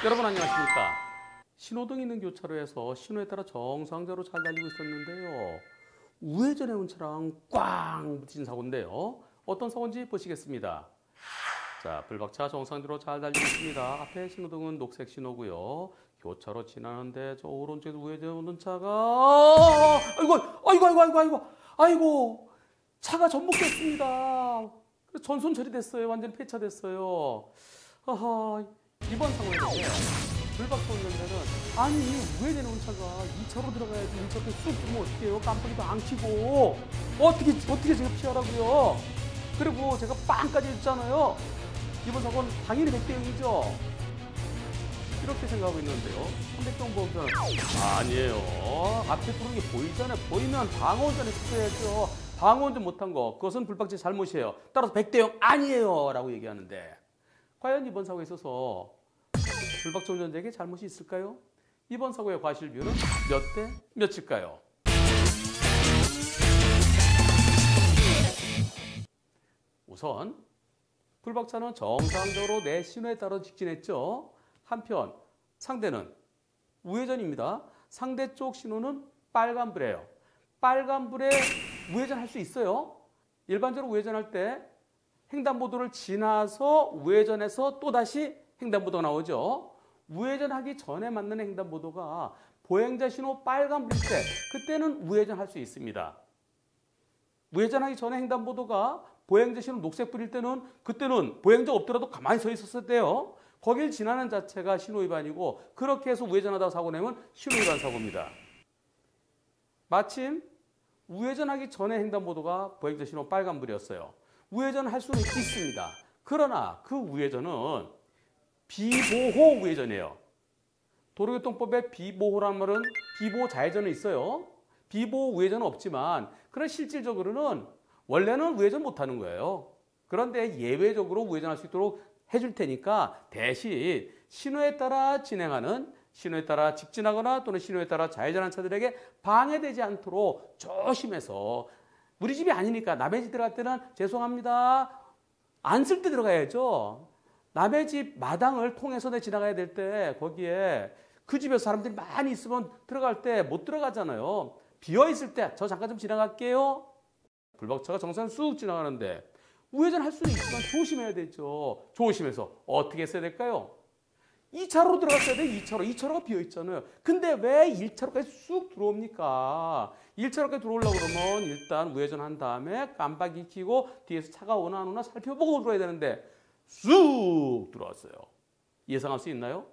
여러분 안녕하십니까? 신호등 있는 교차로에서 신호에 따라 정상적으로 잘 달리고 있었는데요. 우회전해 온 차랑 꽝 부딪힌 사고인데요. 어떤 사고인지 보시겠습니다. 자, 불박차 정상적으로 잘 달리고 있습니다. 앞에 신호등은 녹색 신호고요. 교차로 지나는데 저 오른쪽에 우회전해 오는 차가 아이고 차가 전복됐습니다. 전손 처리됐어요. 완전 폐차됐어요. 아하, 이번 상황에서 불박차 운전자는 아니 우회전해 온 차가 2차로 들어가야지 1차로 쑥 들면 어떡해요. 깜빡이도 안 켜고 어떻게 제가 피하라고요. 그리고 제가 빵까지 했잖아요. 이번 사고는 당연히 100대 0이죠. 이렇게 생각하고 있는데요. 상대편 보험사는 아니에요. 앞에 들어오는 게 보이잖아요. 보이면 방어운전 했어야죠. 방어운전 못한 거 그것은 불박차 잘못이에요. 따라서 100대 0 아니에요 라고 얘기하는데 과연 이번 사고에 있어서 불박차 운전자에게 잘못이 있을까요? 이번 사고의 과실 비율은 몇 대 몇일까요? 우선 불박차는 정상적으로 내 신호에 따라 직진했죠. 한편 상대는 우회전입니다. 상대 쪽 신호는 빨간불이에요. 빨간불에 우회전할 수 있어요. 일반적으로 우회전할 때 횡단보도를 지나서 우회전해서 또다시 횡단보도가 나오죠. 우회전하기 전에 맞는 횡단보도가 보행자 신호 빨간불일 때 그때는 우회전할 수 있습니다. 우회전하기 전에 횡단보도가 보행자 신호 녹색불일 때는 그때는 보행자 없더라도 가만히 서 있었을 때요. 거길 지나는 자체가 신호위반이고 그렇게 해서 우회전하다가 사고 내면 신호위반 사고입니다. 마침 우회전하기 전에 횡단보도가 보행자 신호 빨간불이었어요. 우회전할 수는 있습니다. 그러나 그 우회전은 비보호 우회전이에요. 도로교통법에 비보호라는 말은 비보호 좌회전은 있어요. 비보호 우회전은 없지만 그런 실질적으로는 원래는 우회전 못하는 거예요. 그런데 예외적으로 우회전할 수 있도록 해줄 테니까 대신 신호에 따라 진행하는 신호에 따라 직진하거나 또는 신호에 따라 좌회전하는 차들에게 방해되지 않도록 조심해서 우리 집이 아니니까 남의 집 들어갈 때는 죄송합니다. 안 쓸 때 들어가야죠. 남의 집 마당을 통해서 지나가야 될 때 거기에 그 집에서 사람들이 많이 있으면 들어갈 때 못 들어가잖아요. 비어있을 때 저 잠깐 좀 지나갈게요. 불박차가 정상 쑥 지나가는데 우회전 할 수는 있지만 조심해야 되죠. 조심해서 어떻게 했어야 될까요? 2차로로 들어갔어야 돼. 2차로가 비어있잖아요. 근데 왜 1차로까지 쑥 들어옵니까? 1차로까지 들어오려고 그러면 일단 우회전한 다음에 깜빡이 켜고 뒤에서 차가 오나 안 오나 살펴보고 들어야 되는데 쑥 들어왔어요. 예상할 수 있나요?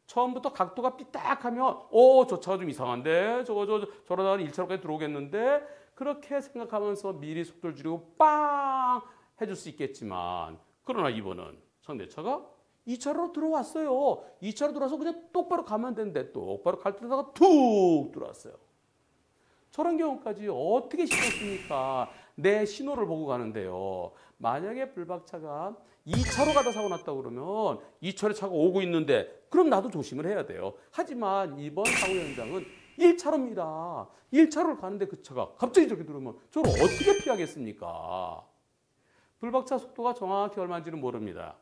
처음부터 각도가 삐딱하면 저 차가 좀 이상한데 저러다가 1차로까지 들어오겠는데 그렇게 생각하면서 미리 속도를 줄이고 빵 해줄 수 있겠지만 그러나 이번은 상대차가 2차로로 들어왔어요. 2차로 들어와서 그냥 똑바로 가면 되는데 똑바로 갈 때다가 툭 들어왔어요. 저런 경우까지 어떻게 시켰습니까? 내 신호를 보고 가는데요. 만약에 불박차가 2차로 가다 사고 났다고 그러면 2차로에 차가 오고 있는데 그럼 나도 조심을 해야 돼요. 하지만 이번 사고 현장은 1차로입니다. 1차로를 가는데 그 차가 갑자기 저렇게 들어오면 저를 어떻게 피하겠습니까? 불박차 속도가 정확히 얼마인지는 모릅니다.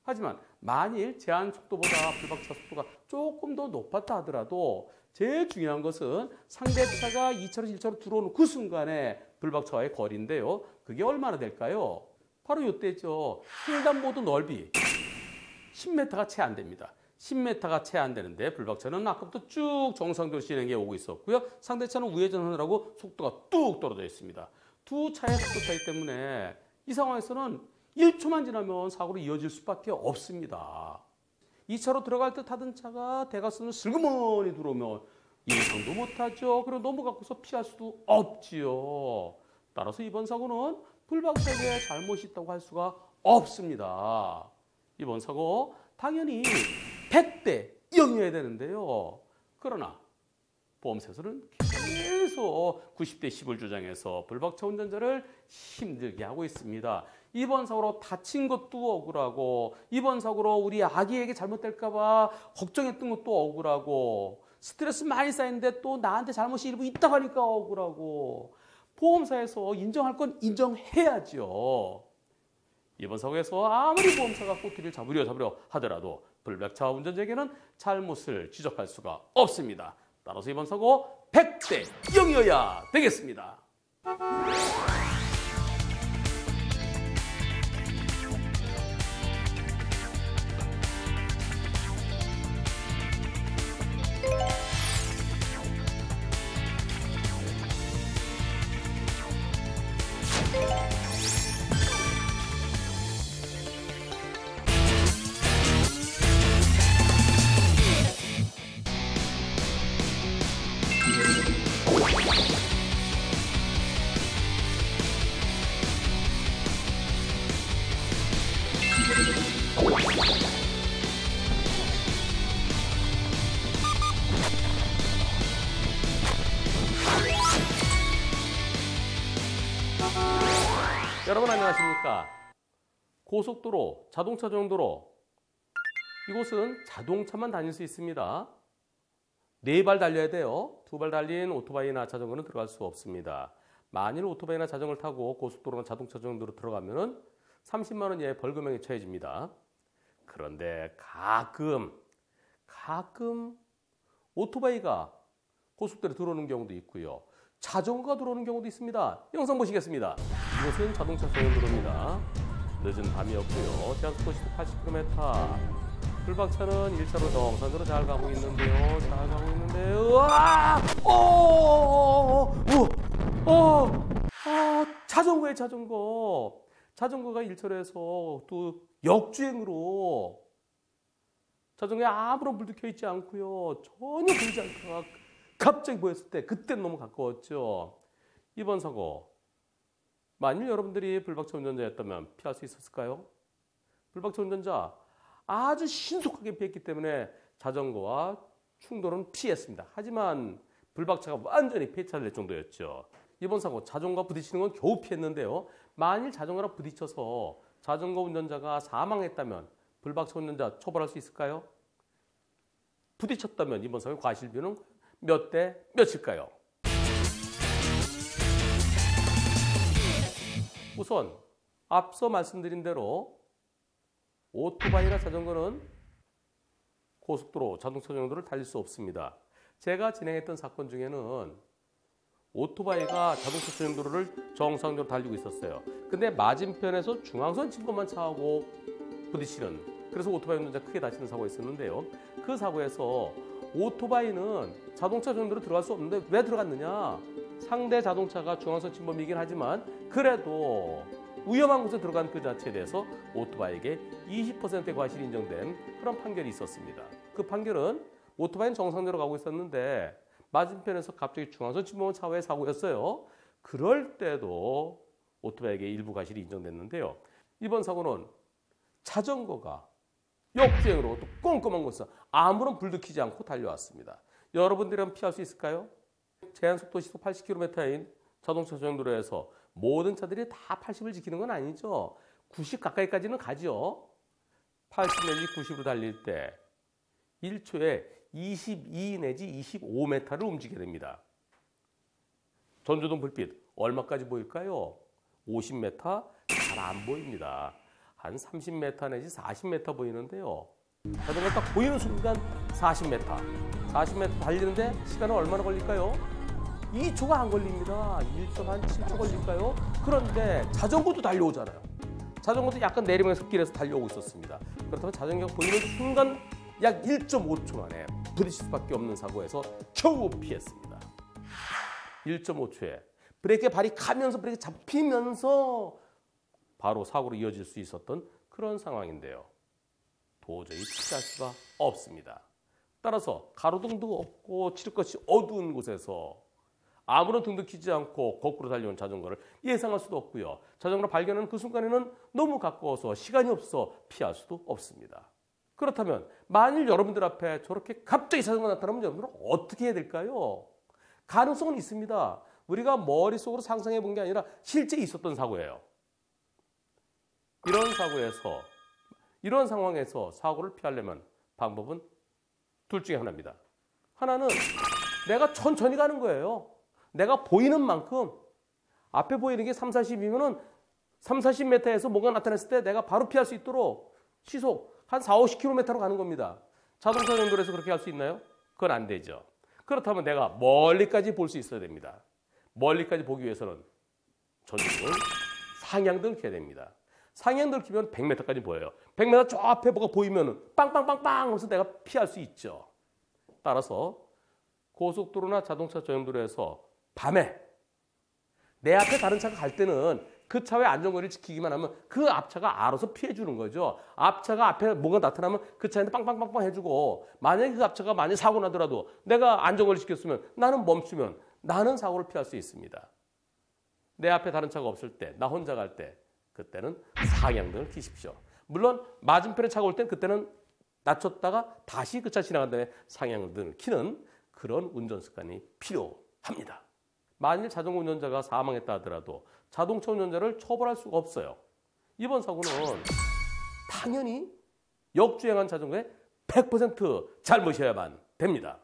하지만 만일 제한 속도보다 불박차 속도가 조금 더 높았다 하더라도 제일 중요한 것은 상대차가 2차로 1차로 들어오는 그 순간에 불박차와의 거리인데요. 그게 얼마나 될까요? 바로 이때죠. 횡단보도 넓이 10m가 채 안 됩니다. 10m가 채 안 되는데 불박차는 아까부터 쭉 정상적으로 진행해 오고 있었고요. 상대차는 우회전하느라고 속도가 뚝 떨어져 있습니다. 두 차의 속도 차이 때문에 이 상황에서는 1초만 지나면 사고로 이어질 수밖에 없습니다. 2차로 들어갈 듯 하던 차가 대각선을 슬그머니 들어오면 예상도 못하죠. 그리고 넘어가고서 피할 수도 없지요. 따라서 이번 사고는 불박차의 잘못이 있다고 할 수가 없습니다. 이번 사고 당연히 100대 0이어야 되는데요. 그러나 보험사에서는 계속 90대 10을 주장해서 불박차 운전자를 힘들게 하고 있습니다. 이번 사고로 다친 것도 억울하고 이번 사고로 우리 아기에게 잘못될까 봐 걱정했던 것도 억울하고 스트레스 많이 쌓이는데 또 나한테 잘못이 일부 있다고 하니까 억울하고. 보험사에서 인정할 건 인정해야죠. 이번 사고에서 아무리 보험사가 꼬투리를 잡으려 하더라도 불박차 운전자에게는 잘못을 지적할 수가 없습니다. 따라서 이번 사고 100대 0이어야 되겠습니다. 여러분 안녕하십니까? 고속도로, 자동차 전용도로, 이곳은 자동차만 다닐 수 있습니다. 4발 달려야 돼요. 2발 달린 오토바이나 자전거는 들어갈 수 없습니다. 만일 오토바이나 자전거를 타고 고속도로나 자동차 전용도로 들어가면 30만 원 이하의 벌금형에 처해집니다. 그런데 가끔 오토바이가 고속도로에 들어오는 경우도 있고요. 자전거가 들어오는 경우도 있습니다. 영상 보시겠습니다. 이곳은 자동차 전용도로입니다. 늦은 밤이었고요. 제한속도 시속 80km. 불박차는 1차로 정상적으로 잘 가고 있는데요. 자전거에 자전거. 자전거가 1차로에서 또 역주행으로 자전거에 아무런 불도 켜 있지 않고요. 전혀 보이지 않다가 갑자기 보였을 때 그때는 너무 가까웠죠. 이번 사고 만일 여러분들이 불박차 운전자였다면 피할 수 있었을까요? 불박차 운전자 아주 신속하게 피했기 때문에 자전거와 충돌은 피했습니다. 하지만 불박차가 완전히 폐차될 정도였죠. 이번 사고 자전거와 부딪히는 건 겨우 피했는데요. 만일 자전거랑 부딪혀서 자전거 운전자가 사망했다면 불박차 운전자 처벌할 수 있을까요? 부딪혔다면 이번 사고의 과실비는 몇 대 몇일까요? 우선 앞서 말씀드린 대로 오토바이나 자전거는 고속도로, 자동차 전용도로를 달릴 수 없습니다. 제가 진행했던 사건 중에는 오토바이가 자동차 전용도로를 정상적으로 달리고 있었어요. 근데 맞은편에서 중앙선 침범한 차하고 부딪히는, 그래서 오토바이 운전자 크게 다치는 사고가 있었는데요. 그 사고에서 오토바이는 자동차 전용도로 들어갈 수 없는데 왜 들어갔느냐? 상대 자동차가 중앙선 침범이긴 하지만 그래도 위험한 곳에 들어간 그 자체에 대해서 오토바이에게 20%의 과실이 인정된 그런 판결이 있었습니다. 그 판결은 오토바이는 정상적으로 가고 있었는데 맞은편에서 갑자기 중앙선 침범한 차와의 사고였어요. 그럴 때도 오토바이에게 일부 과실이 인정됐는데요. 이번 사고는 자전거가 역주행으로 또 꼼꼼한 곳에서 아무런 불도 켜지 않고 달려왔습니다. 여러분들은 피할 수 있을까요? 제한속도 시속 80km인 자동차 전용도로에서 모든 차들이 다 80을 지키는 건 아니죠. 90 가까이까지는 가죠. 80 내지 90으로 달릴 때 1초에 22 내지 25m를 움직여야 됩니다. 전조등 불빛 얼마까지 보일까요? 50m? 잘 안 보입니다. 한 30m 내지 40m 보이는데요. 자전거 딱 보이는 순간 40m. 40m 달리는데 시간은 얼마나 걸릴까요? 2초가 안 걸립니다. 1초 한 7초 걸릴까요? 그런데 자전거도 달려오잖아요. 자전거도 약간 내리막의 길에서 달려오고 있었습니다. 그렇다면 자전거가 보이는 순간 약 1.5초 만에 부딪힐 수밖에 없는 사고에서 겨우 피했습니다. 1.5초에 브레이크에 발이 가면서 브레이크 잡히면서 바로 사고로 이어질 수 있었던 그런 상황인데요. 도저히 피할 수가 없습니다. 따라서 가로등도 없고 칠흑것이 어두운 곳에서 아무런 등도 켜지 않고 거꾸로 달려온 자전거를 예상할 수도 없고요. 자전거를 발견하는 그 순간에는 너무 가까워서 시간이 없어 피할 수도 없습니다. 그렇다면 만일 여러분들 앞에 저렇게 갑자기 자전거가 나타나면 여러분들은 어떻게 해야 될까요? 가능성은 있습니다. 우리가 머릿속으로 상상해 본 게 아니라 실제 있었던 사고예요. 이런 상황에서 사고를 피하려면 방법은 둘 중에 하나입니다. 하나는 내가 천천히 가는 거예요. 내가 보이는 만큼 앞에 보이는 게 3, 40이면은 3, 40m에서 뭔가 나타났을 때 내가 바로 피할 수 있도록 시속 한 4, 50km로 가는 겁니다. 자동차 연도에서 그렇게 할 수 있나요? 그건 안 되죠. 그렇다면 내가 멀리까지 볼 수 있어야 됩니다. 멀리까지 보기 위해서는 전등을 상향등을 켜야 됩니다. 상향등을 켜면 100m까지 보여요. 100m 저 앞에 뭐가 보이면 빵빵빵빵 하면서 내가 피할 수 있죠. 따라서 고속도로나 자동차 전용도로에서 밤에 내 앞에 다른 차가 갈 때는 그 차의 안전거리를 지키기만 하면 그 앞차가 알아서 피해주는 거죠. 앞차가 앞에 뭔가 나타나면 그 차한테 빵빵빵빵 해주고, 만약에 그 앞차가 만약 사고 나더라도 내가 안전거리 지켰으면 나는 멈추면 나는 사고를 피할 수 있습니다. 내 앞에 다른 차가 없을 때, 나 혼자 갈 때, 그때는 상향등을 켜십시오. 물론 맞은편에 차가 올 땐 그때는 낮췄다가 다시 그 차 지나간 다음에 상향등을 켜는 그런 운전 습관이 필요합니다. 만일 자전거 운전자가 사망했다 하더라도 자동차 운전자를 처벌할 수가 없어요. 이번 사고는 당연히 역주행한 자전거의 100% 잘못이어야만 됩니다.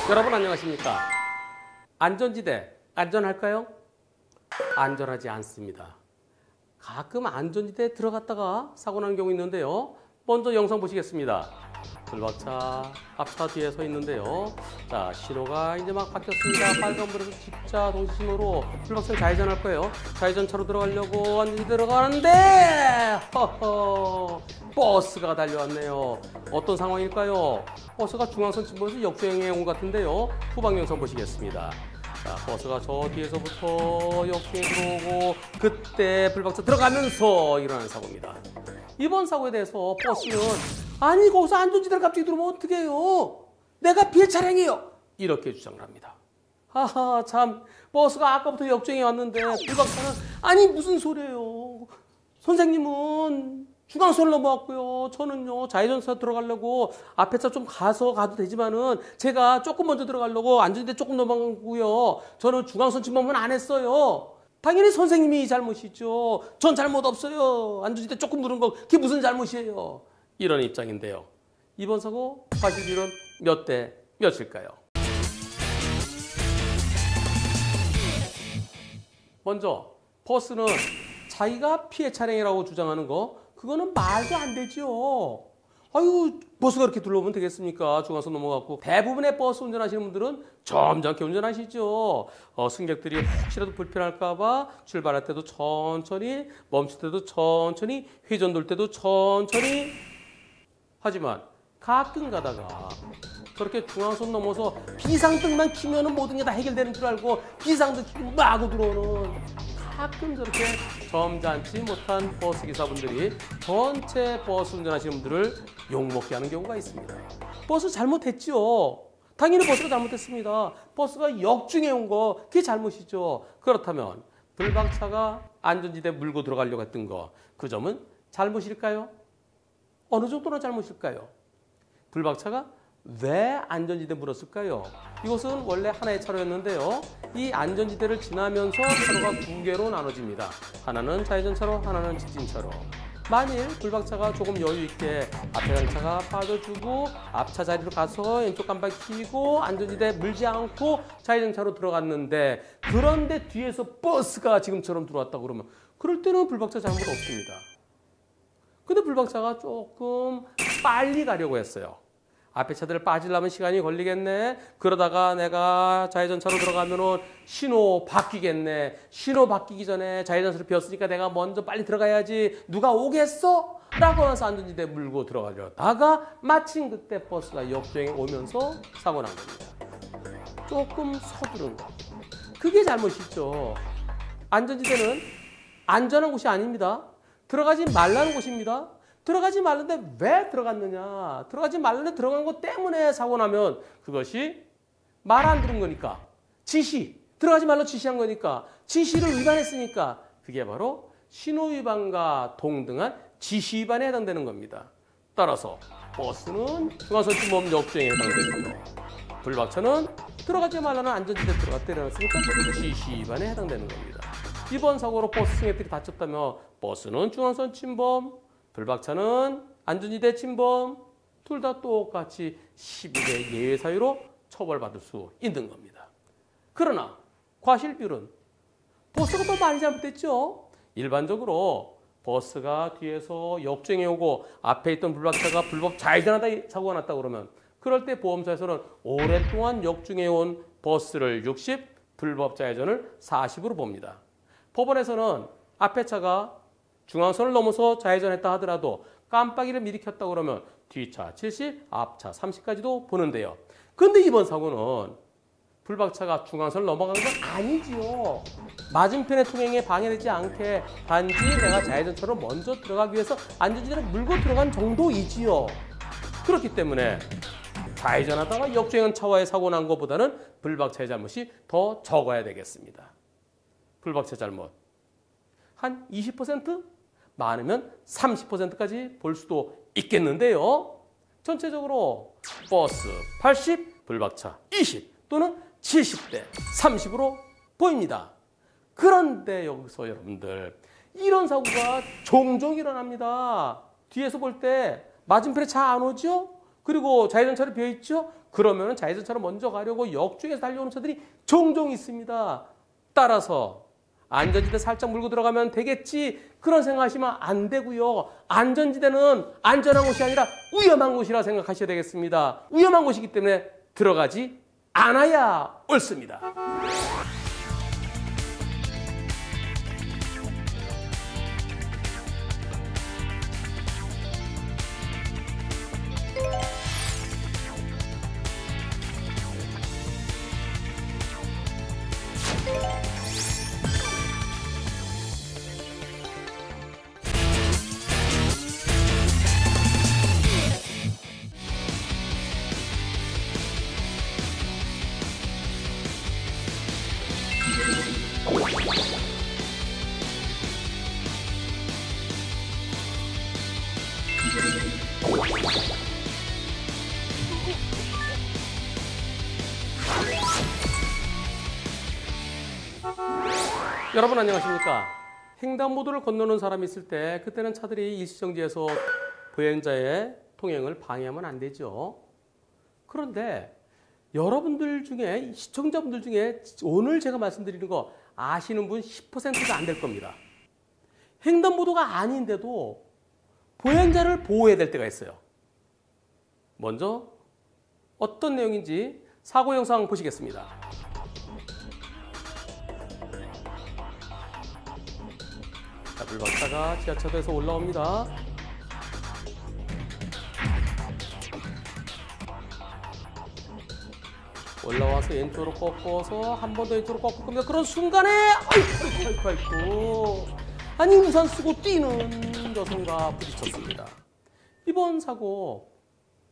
여러분 안녕하십니까? 안전지대 안전할까요? 안전하지 않습니다. 가끔 안전지대에 들어갔다가 사고 나는 경우 있는데요. 먼저 영상 보시겠습니다. 불박차 앞차 뒤에 서 있는데요. 자, 신호가 이제 막 바뀌었습니다. 빨간불에서 직자 동시신호로 불박차를 좌회전할 거예요. 좌회전차로 들어가려고 안전지대 들어가는데 허허, 버스가 달려왔네요. 어떤 상황일까요? 버스가 중앙선 침범해서 역주행해 온 것 같은데요. 후방 영상 보시겠습니다. 자, 버스가 저 뒤에서부터 역주행 들어오고 그때 불박차 들어가면서 일어나는 사고입니다. 이번 사고에 대해서 버스는 아니 거기서 안전지대를 갑자기 들어오면 어떡해요? 내가 피해 차량이에요. 이렇게 주장을 합니다. 하하, 참 버스가 아까부터 역주행해 왔는데 불박차는 아니 무슨 소리예요? 선생님은 중앙선을 넘어왔고요. 저는요 좌회전차 들어가려고 앞에 차 좀 가도 되지만은 제가 조금 먼저 들어가려고 안전지대 조금 넘어가고요. 저는 중앙선 침범은 안 했어요. 당연히 선생님이 잘못이죠. 전 잘못 없어요. 안전지대 조금 누른 거 그게 무슨 잘못이에요. 이런 입장인데요. 이번 사고 과실비율은 몇 대 몇일까요? 먼저 버스는 자기가 피해 차량이라고 주장하는 거 그거는 말도 안 되죠. 아유, 버스가 그렇게 둘러오면 되겠습니까? 중앙선 넘어갔고. 대부분의 버스 운전하시는 분들은 점잖게 운전하시죠. 승객들이 혹시라도 불편할까봐 출발할 때도 천천히, 멈출 때도 천천히, 회전 돌 때도 천천히. 하지만 가끔 가다가 저렇게 중앙선 넘어서 비상등만 켜면 모든 게 다 해결되는 줄 알고 비상등 켜고 마구 들어오는 가끔 저렇게 점잖지 못한 버스 기사분들이 전체 버스 운전하시는 분들을 욕먹게 하는 경우가 있습니다. 버스 잘못했죠. 당연히 버스가 잘못했습니다. 버스가 역중해 온 거 그게 잘못이죠. 그렇다면 불박차가 안전지대 물고 들어가려고 했던 거 그 점은 잘못일까요? 어느 정도나 잘못일까요? 불박차가 왜 안전지대 물었을까요? 이것은 원래 하나의 차로였는데요. 이 안전지대를 지나면서 차로가 두 개로 나눠집니다. 하나는 좌회전차로, 하나는 직진차로. 만일 불박차가 조금 여유 있게 앞에 가는 차가 빠져주고 앞차 자리로 가서 왼쪽 깜빡이 켜고 안전지대 물지 않고 좌회전차로 들어갔는데 그런데 뒤에서 버스가 지금처럼 들어왔다고 그러면 그럴 때는 불박차 잘못 없습니다. 근데 불박차가 조금 빨리 가려고 했어요. 앞에 차들 빠지려면 시간이 걸리겠네. 그러다가 내가 좌회전차로 들어가면은 신호 바뀌겠네. 신호 바뀌기 전에 좌회전차로 비었으니까 내가 먼저 빨리 들어가야지. 누가 오겠어? 라고 하면서 안전지대 물고 들어가려다가 마침 그때 버스가 역주행에 오면서 사고 난 겁니다. 조금 서두른 거. 그게 잘못이죠. 안전지대는 안전한 곳이 아닙니다. 들어가지 말라는 곳입니다. 들어가지 말는데 왜 들어갔느냐? 들어가지 말는데 들어간 것 때문에 사고 나면 그것이 말 안 들은 거니까. 지시. 들어가지 말로 지시한 거니까. 지시를 위반했으니까. 그게 바로 신호 위반과 동등한 지시 위반에 해당되는 겁니다. 따라서 버스는 중앙선침범 역주행에 해당되고요. 불박차는 들어가지 말라는 안전지대 들어갔다 이랬으니까 지시 위반에 해당되는 겁니다. 이번 사고로 버스 승객들이 다쳤다며 버스는 중앙선 침범, 불박차는 안전지대 침범, 둘 다 똑같이 12대 예외 사유로 처벌받을 수 있는 겁니다. 그러나 과실비율은 버스가 더 많이 잘못됐죠. 일반적으로 버스가 뒤에서 역주행해 오고 앞에 있던 불박차가 불법 좌회전하다 사고가 났다 그러면 그럴 때 보험사에서는 오랫동안 역주행해 온 버스를 60, 불법 좌회전을 40으로 봅니다. 법원에서는 앞에 차가 중앙선을 넘어서 좌회전했다 하더라도 깜빡이를 미리 켰다 그러면 뒤차 70, 앞차 30까지도 보는데요. 근데 이번 사고는 불박차가 중앙선을 넘어간 건 아니지요. 맞은편의 통행에 방해되지 않게 단지 내가 좌회전차로 먼저 들어가기 위해서 안전지대를 물고 들어간 정도이지요. 그렇기 때문에 좌회전하다가 역주행한 차와의 사고 난 것보다는 불박차의 잘못이 더 적어야 되겠습니다. 불박차 잘못 한 20%? 많으면 30%까지 볼 수도 있겠는데요. 전체적으로 버스 80, 불박차 20 또는 70대 30으로 보입니다. 그런데 여기서 여러분들 이런 사고가 종종 일어납니다. 뒤에서 볼 때 맞은편에 차 안 오죠? 그리고 좌회전차로 비어있죠? 그러면 좌회전차로 먼저 가려고 역주행해서 달려오는 차들이 종종 있습니다. 따라서 안전지대 살짝 물고 들어가면 되겠지 그런 생각하시면 안 되고요. 안전지대는 안전한 곳이 아니라 위험한 곳이라 생각하셔야 되겠습니다. 위험한 곳이기 때문에 들어가지 않아야 옳습니다. 여러분 안녕하십니까? 횡단보도를 건너는 사람이 있을 때 그때는 차들이 일시정지해서 보행자의 통행을 방해하면 안 되죠. 그런데 여러분들 중에 시청자분들 중에 오늘 제가 말씀드리는 거 아시는 분 10%가 안 될 겁니다. 횡단보도가 아닌데도 보행자를 보호해야 될 때가 있어요. 먼저 어떤 내용인지 사고 영상 보시겠습니다. 자, 불박차가 지하철에서 올라옵니다. 올라와서 왼쪽으로 꺾어서 한 번 더 왼쪽으로 꺾을 겁니다. 그런 순간에 아이고 아니 우산 쓰고 뛰는 여성과 부딪혔습니다. 이번 사고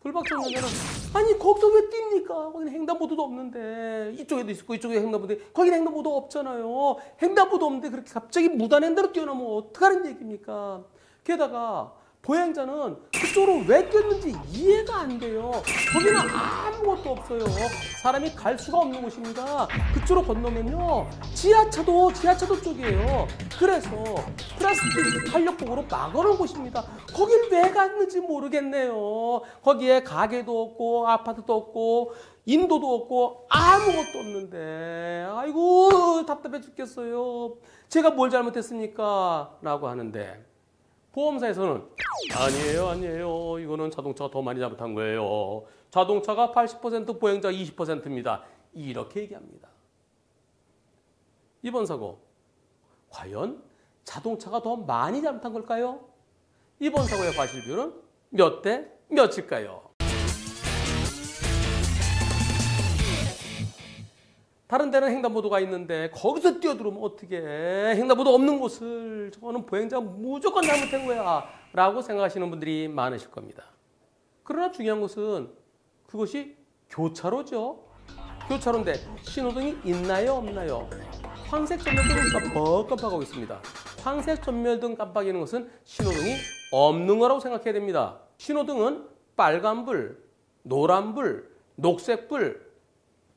불박차 운전자는 아니 거기서 왜 뜁니까? 거기는 횡단보도도 없는데 이쪽에도 있고 이쪽에 횡단보도 거기는 횡단보도 없잖아요. 횡단보도 없는데 그렇게 갑자기 무단횡 대로 뛰어나면 어떡하는 얘기입니까? 게다가 보행자는 그쪽으로 왜 뛰었는지 이해가 안 돼요. 거기는 아무것도 없어요. 사람이 갈 수가 없는 곳입니다. 그쪽으로 건너면요. 지하차도 쪽이에요. 그래서 플라스틱 탄력복으로 막아놓은 곳입니다. 거길 왜 갔는지 모르겠네요. 거기에 가게도 없고 아파트도 없고 인도도 없고 아무것도 없는데 아이고 답답해 죽겠어요. 제가 뭘 잘못했습니까? 라고 하는데 보험사에서는 아니에요. 이거는 자동차가 더 많이 잘못한 거예요. 자동차가 80%, 보행자 20%입니다. 이렇게 얘기합니다. 이번 사고, 과연 자동차가 더 많이 잘못한 걸까요? 이번 사고의 과실 비율은 몇 대 몇일까요? 다른 데는 횡단보도가 있는데 거기서 뛰어들어오면 어떻게 횡단보도 없는 곳을 저거는 보행자가 무조건 잘못한 거야 라고 생각하시는 분들이 많으실 겁니다. 그러나 중요한 것은 그것이 교차로죠. 교차로인데 신호등이 있나요 없나요? 황색 전멸등은 깜빡깜빡하고 있습니다. 황색 전멸등 깜빡이는 것은 신호등이 없는 거라고 생각해야 됩니다. 신호등은 빨간불, 노란불, 녹색불,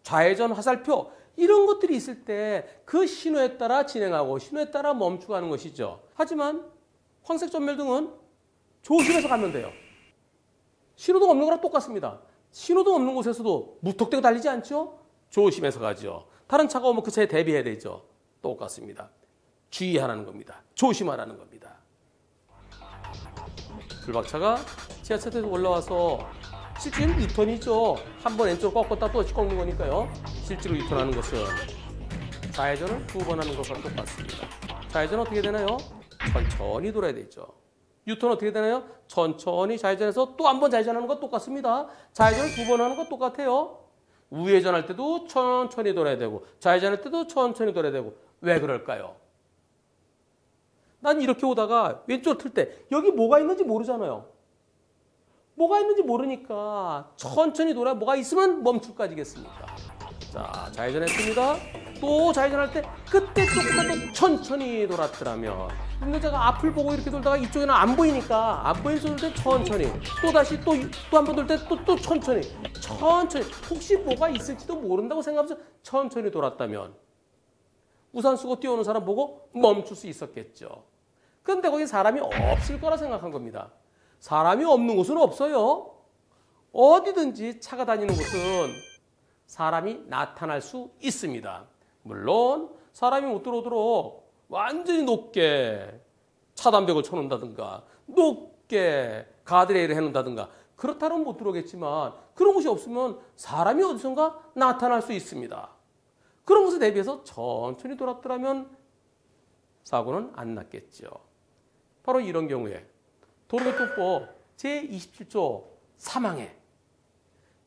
좌회전 화살표 이런 것들이 있을 때 그 신호에 따라 진행하고 신호에 따라 멈추고 하는 것이죠. 하지만 황색 전멸등은 조심해서 가면 돼요. 신호등 없는 거랑 똑같습니다. 신호등 없는 곳에서도 무턱대고 달리지 않죠? 조심해서 가죠. 다른 차가 오면 그 차에 대비해야 되죠. 똑같습니다. 주의하라는 겁니다. 조심하라는 겁니다. 불박차가 지하철에서 올라와서 실제로 유턴이죠. 한번 왼쪽으로 꺾었다 또 꺾는 거니까요. 실제로 유턴하는 것은 좌회전을 2번 하는 것과 똑같습니다. 좌회전 어떻게 되나요? 천천히 돌아야 되죠. 유턴 어떻게 되나요? 천천히 좌회전해서 또 한 번 좌회전하는 것 똑같습니다. 좌회전을 2번 하는 것 똑같아요. 우회전할 때도 천천히 돌아야 되고 좌회전할 때도 천천히 돌아야 되고 왜 그럴까요? 난 이렇게 오다가 왼쪽으로 틀 때 여기 뭐가 있는지 모르잖아요. 뭐가 있는지 모르니까 천천히 돌아 뭐가 있으면 멈출까지겠습니까? 자, 좌회전했습니다. 또 좌회전할 때 그때 조금만 더 천천히 돌았더라면 운전자가 앞을 보고 이렇게 돌다가 이쪽에는 안 보이니까 안 보이는 쪽을 때 천천히 또 다시 또 한 번 돌 때 또 천천히 혹시 뭐가 있을지도 모른다고 생각하면서 천천히 돌았다면 우산 쓰고 뛰어오는 사람 보고 멈출 수 있었겠죠. 그런데 거기 사람이 없을 거라 생각한 겁니다. 사람이 없는 곳은 없어요. 어디든지 차가 다니는 곳은 사람이 나타날 수 있습니다. 물론 사람이 못 들어오도록 완전히 높게 차단벽을 쳐놓는다든가 높게 가드레일을 해놓는다든가 그렇다면 못 들어오겠지만 그런 곳이 없으면 사람이 어디선가 나타날 수 있습니다. 그런 곳에 대비해서 천천히 돌았더라면 사고는 안 났겠죠. 바로 이런 경우에 도로교통법 제27조 3항에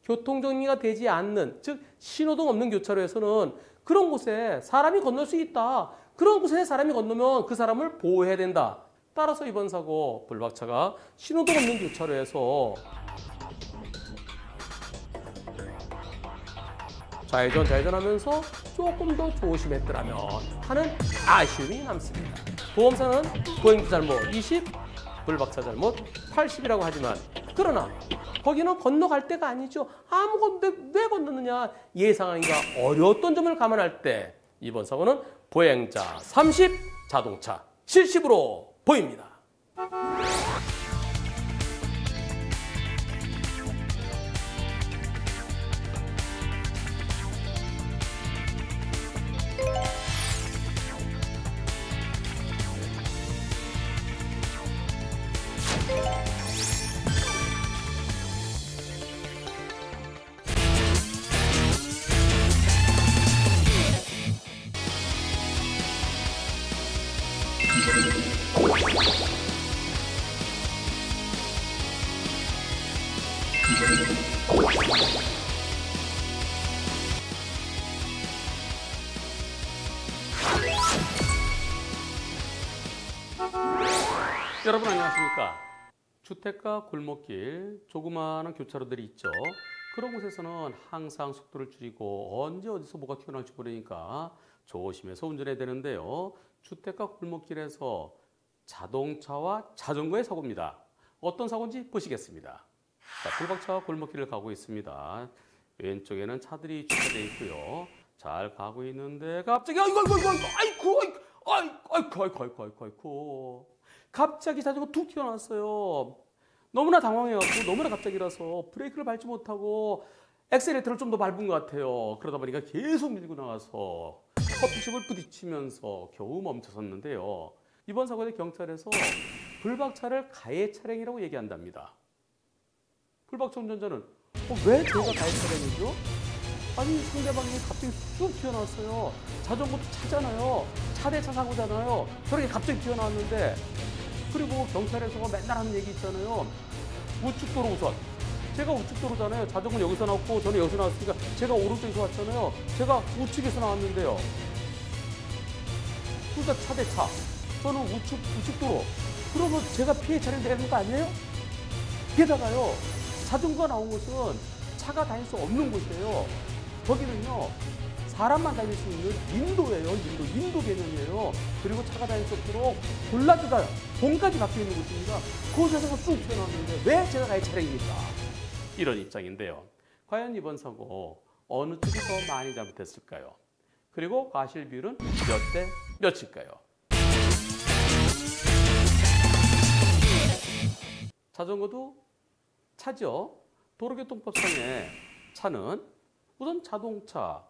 교통정리가 되지 않는 즉 신호등 없는 교차로에서는 그런 곳에 사람이 건널 수 있다. 그런 곳에 사람이 건너면 그 사람을 보호해야 된다. 따라서 이번 사고 불박차가 신호등 없는 교차로에서 좌회전하면서 조금 더 조심했더라면 하는 아쉬움이 남습니다. 보험사는 보행자 잘못 20, 불박차 잘못 80이라고 하지만 그러나 거기는 건너갈 때가 아니죠. 아무것도 왜 건너느냐 예상하기가 어려웠던 점을 감안할 때 이번 사고는 보행자 30, 자동차 70으로 보입니다. 여러분 안녕하십니까? 주택가 골목길 조그마한 교차로들이 있죠. 그런 곳에서는 항상 속도를 줄이고 언제 어디서 뭐가 튀어나올지 모르니까 조심해서 운전해야 되는데요. 주택가 골목길에서 자동차와 자전거의 사고입니다. 어떤 사고인지 보시겠습니다. 자, 불박차가 골목길을 가고 있습니다. 왼쪽에는 차들이 주차되어 있고요. 잘 가고 있는데 갑자기 아이고 갑자기 자전거 툭 튀어나왔어요. 너무나 당황해갖고 너무나 갑자기라서 브레이크를 밟지 못하고 엑셀레이터를 좀 더 밟은 것 같아요. 그러다 보니까 계속 밀고 나가서 커피숍을 부딪히면서 겨우 멈춰섰는데요. 이번 사고에 경찰에서 불박차를 가해 차량이라고 얘기한답니다. 불박차 운전자는 왜 제가 가야 차량이죠? 아니 상대방이 갑자기 쑥 튀어나왔어요. 자전거도 차잖아요. 차대차 사고잖아요. 저렇게 갑자기 튀어나왔는데 그리고 경찰에서가 맨날 하는 얘기 있잖아요. 우측도로 우선. 제가 우측도로잖아요. 자전거는 여기서 나왔고 저는 여기서 나왔으니까 제가 오른쪽에서 왔잖아요. 제가 우측에서 나왔는데요. 그러니까 차대차. 저는 우측도로. 그러면 제가 피해 차량 되는 거 아니에요? 게다가요. 자전거가 나온 곳은 차가 다닐 수 없는 곳이에요. 거기는요. 사람만 다닐 수 있는 인도예요. 인도 개념이에요. 그리고 차가 다닐 수 없도록 골라드가 봉까지 박혀 있는 곳입니다. 거기서 쑥 튀어나왔는데 왜 제가 가야 차량입니까? 이런 입장인데요. 과연 이번 사고 어느 쪽이 더 많이 잘못했을까요? 그리고 과실 비율은 몇 대 몇일까요? 자전거도 차죠. 도로교통법상의 차는 우선 자동차,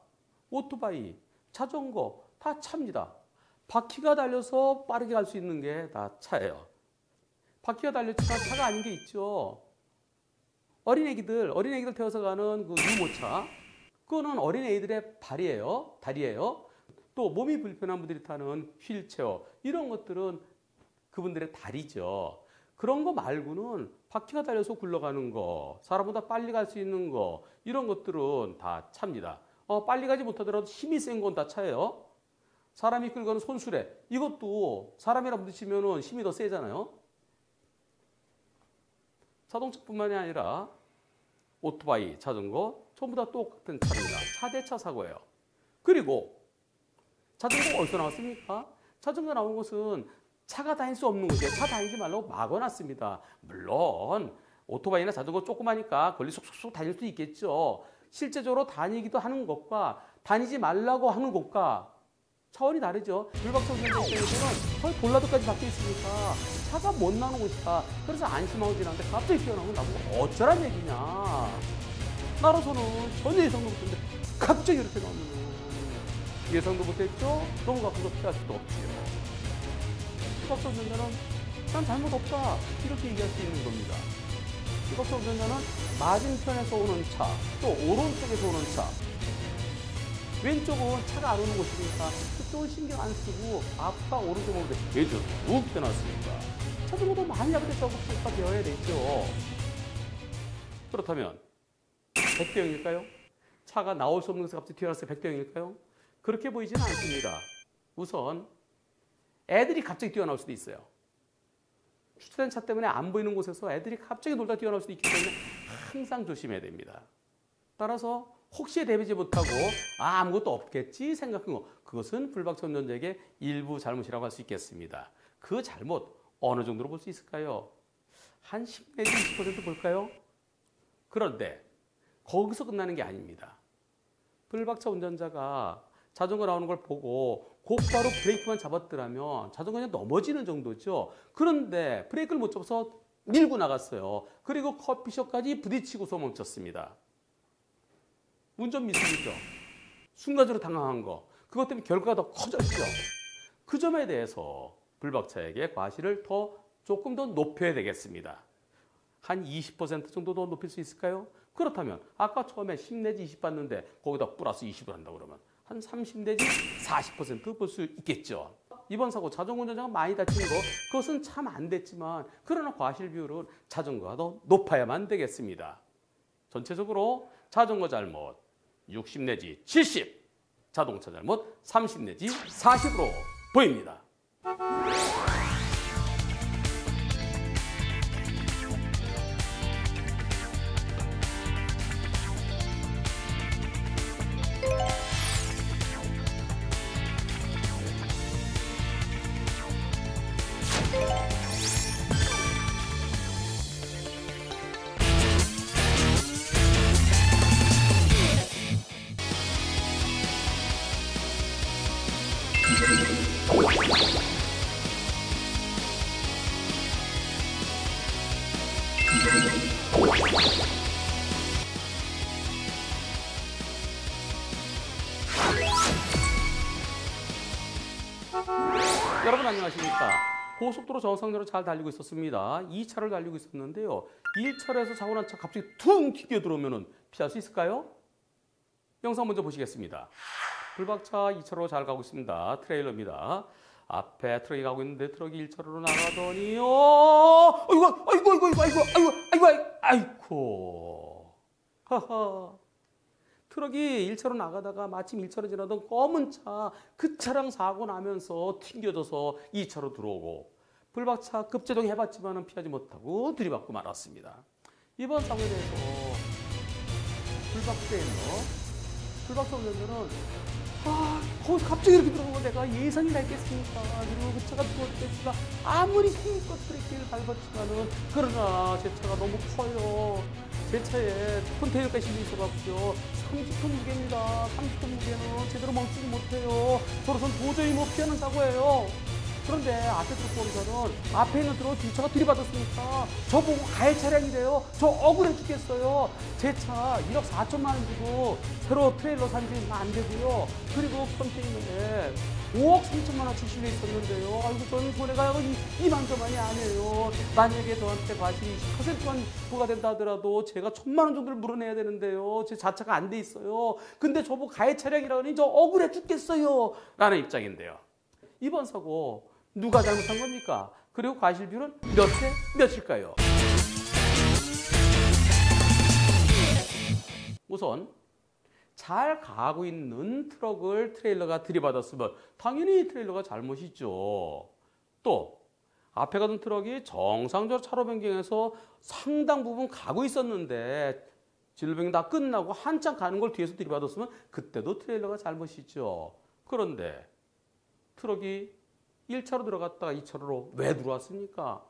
오토바이, 자전거 다 차입니다. 바퀴가 달려서 빠르게 갈 수 있는 게 다 차예요. 바퀴가 달렸지만 차가 아닌 게 있죠. 어린애기들 태워서 가는 그 유모차, 그거는 어린애들의 다리예요. 또 몸이 불편한 분들이 타는 휠체어, 이런 것들은 그분들의 다리죠. 그런 거 말고는 바퀴가 달려서 굴러가는 거, 사람보다 빨리 갈 수 있는 거, 이런 것들은 다 차입니다. 빨리 가지 못하더라도 힘이 센 건 다 차예요. 사람이 끌고 가는 손수레, 이것도 사람이랑 부딪히면 힘이 더 세잖아요. 자동차뿐만이 아니라 오토바이, 자전거 전부 다 똑같은 차입니다. 차대차 사고예요. 그리고 자전거가 어디서 나왔습니까? 자전거 나온 곳은 차가 다닐 수 없는 곳이에요. 차 다니지 말라고 막아놨습니다. 물론 오토바이나 자전거 조그마니까 걸리 쏙쏙쏙 다닐 수 있겠죠. 실제적으로 다니기도 하는 것과 다니지 말라고 하는 곳과 차원이 다르죠. 불박차 운전자 입장에서는 거의 볼라도까지 박혀 있으니까 차가 못 나오는 곳이다. 그래서 안심하고 지나는데 갑자기 튀어나오면 나보고 어쩌란 얘기냐. 나로서는 전혀 예상도 못했는데 갑자기 이렇게 나오면 예상도 못했죠. 너무 가까워서 피할 수도 없지요. 불박차 운전자는 난 잘못 없다 이렇게 얘기할 수 있는 겁니다. 불박차 운전자는 맞은편에서 오는 차, 또 오른쪽에서 오는 차, 왼쪽은 차가 안 오는 곳이니까 그쪽은 신경 안 쓰고 앞과 오른쪽 오는데 왼쪽 욱 떠났으니까 자전거도 많이 잘못했다고 평가되어야 되죠. 그렇다면 100대 0일까요? 차가 나올 수 없는 곳에 갑자기 튀어나왔어요. 100대 0일까요? 그렇게 보이지는 않습니다. 우선 애들이 갑자기 뛰어나올 수도 있어요. 주차된 차 때문에 안 보이는 곳에서 애들이 갑자기 놀다 뛰어나올 수도 있기 때문에 항상 조심해야 됩니다. 따라서 혹시에 대비지 못하고 아무것도 없겠지 생각한 거, 그것은 불박차 운전자에게 일부 잘못이라고 할 수 있겠습니다. 그 잘못 어느 정도로 볼 수 있을까요? 한 10 내지 20% 볼까요? 그런데 거기서 끝나는 게 아닙니다. 불박차 운전자가 자전거 나오는 걸 보고 곧바로 브레이크만 잡았더라면 자전거가 넘어지는 정도죠. 그런데 브레이크를 못 잡아서 밀고 나갔어요. 그리고 커피숍까지 부딪히고서 멈췄습니다. 운전 미숙이죠. 순간적으로 당황한 거. 그것 때문에 결과가 더 커졌죠. 그 점에 대해서 불박차에게 과실을 조금 더 높여야 되겠습니다. 한 20% 정도 더 높일 수 있을까요? 그렇다면 아까 처음에 10 내지 20 봤는데 거기다 플러스 20을 한다 그러면 한 30 내지 40% 볼 수 있겠죠. 이번 사고 자전거 운전자가 많이 다친 거, 그것은 참 안 됐지만 그러나 과실 비율은 자전거가 더 높아야만 되겠습니다. 전체적으로 자전거 잘못 60 내지 70, 자동차 잘못 30 내지 40으로 보입니다. 여러분 안녕하십니까? 고속도로 정상적으로 잘 달리고 있었습니다. 2차를 달리고 있었는데요. 1차로에서 사고 난 차 갑자기 퉁 튀겨 들어오면 피할 수 있을까요? 영상 먼저 보시겠습니다. 불박차 2차로 잘 가고 있습니다. 트레일러입니다. 앞에 트럭이 가고 있는데 트럭이 1차로로 나가더니 아이고 하하. 트럭이 1차로 나가다가 마침 1차로 지나던 검은 차, 그 차랑 사고 나면서 튕겨져서 2차로 들어오고 불박차 급제동 해봤지만 피하지 못하고 들이받고 말았습니다. 이번 사고에 대해서 불박차 운전자는 거기서 갑자기 이렇게 들어오는 거 내가 예상이 날겠습니까? 그리고 그 차가 들어올 때 제가 아무리 힘껏 브레이크를 밟았지만은 그러나 제 차가 너무 커요. 제 차에 컨테이너가 실려 있어갖고요. 30톤 무게입니다. 30톤 무게는 제대로 멈추지 못해요. 저로선 도저히 못 피하는 사고예요. 그런데 앞에 트럭 보험사는 앞에 있는 트럭을 뒤차가 들이받았으니까 저보고 가해 차량이래요. 저 억울해 죽겠어요. 제 차 1억 4천만 원 주고 새로 트레일러 산지 안 되고요. 그리고 컨테이너에 5억 3천만 원치 실려 있었는데요. 아이고 저는 손해가 이만저만이 아니에요. 만약에 저한테 과실이 20%만 부과된다 하더라도 제가 1,000만 원 정도를 물어내야 되는데요. 제 자차가 안 돼 있어요. 근데 저보고 가해 차량이라니 저 억울해 죽겠어요. 라는 입장인데요. 이번 사고 누가 잘못한 겁니까? 그리고 과실 비율은 몇 대 몇일까요? 우선 잘 가고 있는 트럭을 트레일러가 들이받았으면 당연히 트레일러가 잘못이죠. 또 앞에 가던 트럭이 정상적으로 차로 변경해서 상당 부분 가고 있었는데 진로 변경 다 끝나고 한참 가는 걸 뒤에서 들이받았으면 그때도 트레일러가 잘못이죠. 그런데 트럭이 1차로 들어갔다가 2차로로 왜 들어왔습니까?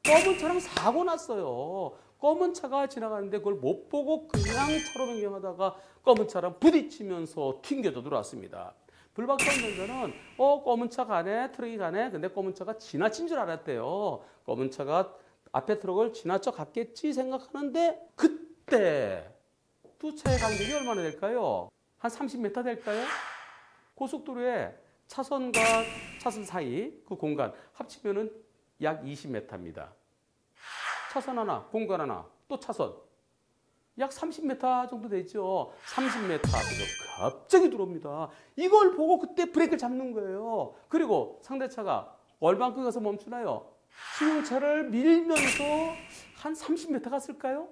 검은 차랑 사고 났어요. 검은 차가 지나가는데 그걸 못 보고 그냥 차로 변경하다가 검은 차랑 부딪히면서 튕겨져 들어왔습니다. 불박차 운전자는 검은 차 가네, 트럭이 가네. 근데 검은 차가 지나친 줄 알았대요. 검은 차가 앞에 트럭을 지나쳐 갔겠지 생각하는데 그때 두 차의 간격이 얼마나 될까요? 한 30m 될까요? 고속도로에 차선과 차선 사이 그 공간 합치면은 약 20m입니다. 차선 하나, 공간 하나, 또 차선. 약 30m 정도 되죠. 30m 앞에서 갑자기 들어옵니다. 이걸 보고 그때 브레이크를 잡는 거예요. 그리고 상대차가 얼만큼 가서 멈추나요? 승용차를 밀면서 한 30m 갔을까요?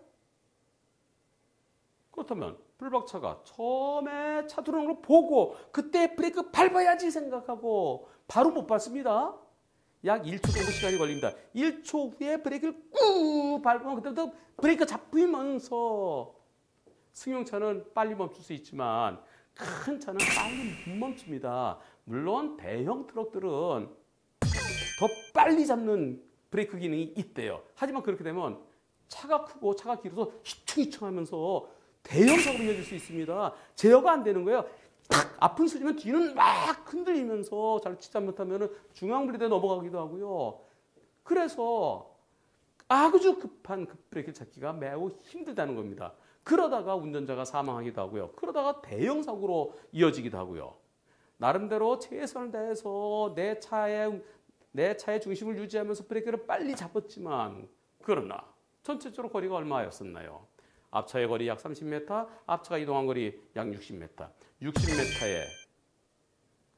그렇다면 불박차가 처음에 차 들어오는 걸 보고 그때 브레이크 밟아야지 생각하고 바로 못 밟습니다. 약 1초 정도 시간이 걸립니다. 1초 후에 브레이크를 꾹 밟으면 그때부터 브레이크 잡히면서 승용차는 빨리 멈출 수 있지만 큰 차는 빨리 못 멈춥니다. 물론 대형 트럭들은 더 빨리 잡는 브레이크 기능이 있대요. 하지만 그렇게 되면 차가 크고 차가 길어서 휘청휘청하면서 대형 사고로 이어질 수 있습니다. 제어가 안 되는 거예요. 탁 앞은 쓰리면 뒤는 막 흔들리면서 잘 치지 못하면 중앙분리대에 넘어가기도 하고요. 그래서 아주 급한 급브레이크를 잡기가 매우 힘들다는 겁니다. 그러다가 운전자가 사망하기도 하고요. 그러다가 대형 사고로 이어지기도 하고요. 나름대로 최선을 다해서 내 차의 중심을 유지하면서 브레이크를 빨리 잡았지만 그러나 전체적으로 거리가 얼마였었나요? 앞차의 거리 약 30m, 앞차가 이동한 거리 약 60m. 60m에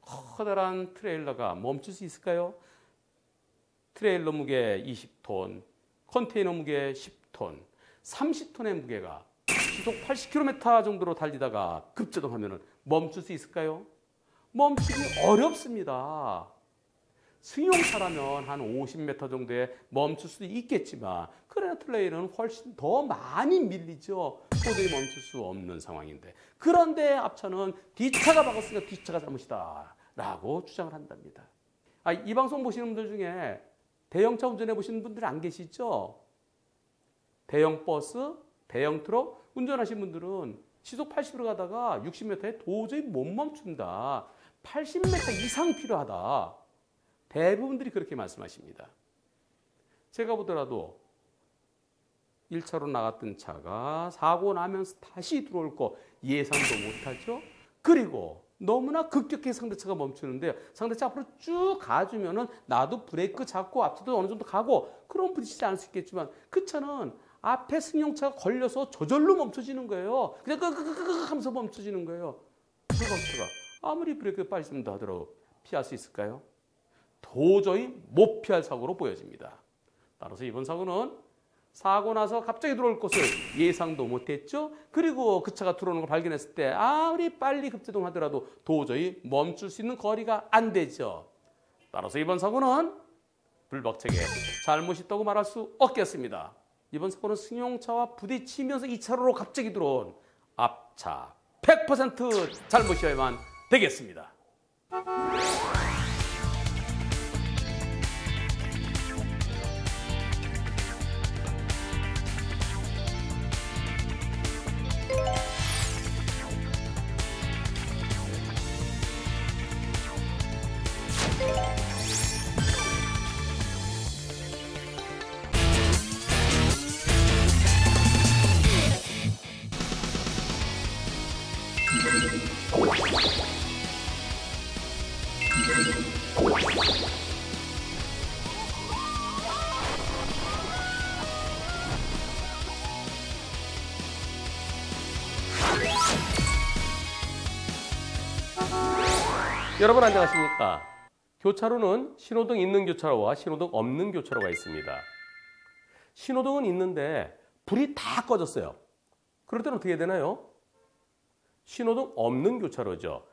커다란 트레일러가 멈출 수 있을까요? 트레일러 무게 20톤, 컨테이너 무게 10톤, 30톤의 무게가 시속 80km 정도로 달리다가 급제동하면 멈출 수 있을까요? 멈추기 어렵습니다. 승용차라면 한 50m 정도에 멈출 수도 있겠지만 그러나 트레일러는 훨씬 더 많이 밀리죠. 도저히 멈출 수 없는 상황인데 그런데 앞차는 뒤차가 박았으니까 뒤차가 잘못이다 라고 주장을 한답니다. 이 방송 보시는 분들 중에 대형차 운전해 보시는 분들 안 계시죠? 대형 버스, 대형 트럭 운전하시는 분들은 시속 80으로 가다가 60m에 도저히 못 멈춘다. 80m 이상 필요하다. 대부분들이 그렇게 말씀하십니다. 제가 보더라도 1차로 나갔던 차가 사고 나면서 다시 들어올 거 예상도 못하죠. 그리고 너무나 급격히 상대차가 멈추는데요. 상대차 앞으로 쭉 가주면은 나도 브레이크 잡고 앞차도 어느 정도 가고 그럼 부딪히지 않을 수 있겠지만 그 차는 앞에 승용차가 걸려서 저절로 멈춰지는 거예요. 그냥 끄끄끄끄 하면서 멈춰지는 거예요. 불박차가 아무리 브레이크를 빨리 쓴다 하더라도 피할 수 있을까요? 도저히 못 피할 사고로 보여집니다. 따라서 이번 사고는 사고 나서 갑자기 들어올 것을 예상도 못했죠. 그리고 그 차가 들어오는 걸 발견했을 때 아무리 빨리 급제동하더라도 도저히 멈출 수 있는 거리가 안 되죠. 따라서 이번 사고는 불박차의 잘못이 있다고 말할 수 없겠습니다. 이번 사고는 승용차와 부딪히면서 2차로로 갑자기 들어온 앞차 100% 잘못이어야만 되겠습니다. 여러분 안녕하십니까? 교차로는 신호등 있는 교차로와 신호등 없는 교차로가 있습니다. 신호등은 있는데 불이 다 꺼졌어요. 그럴 때는 어떻게 되나요? 신호등 없는 교차로죠.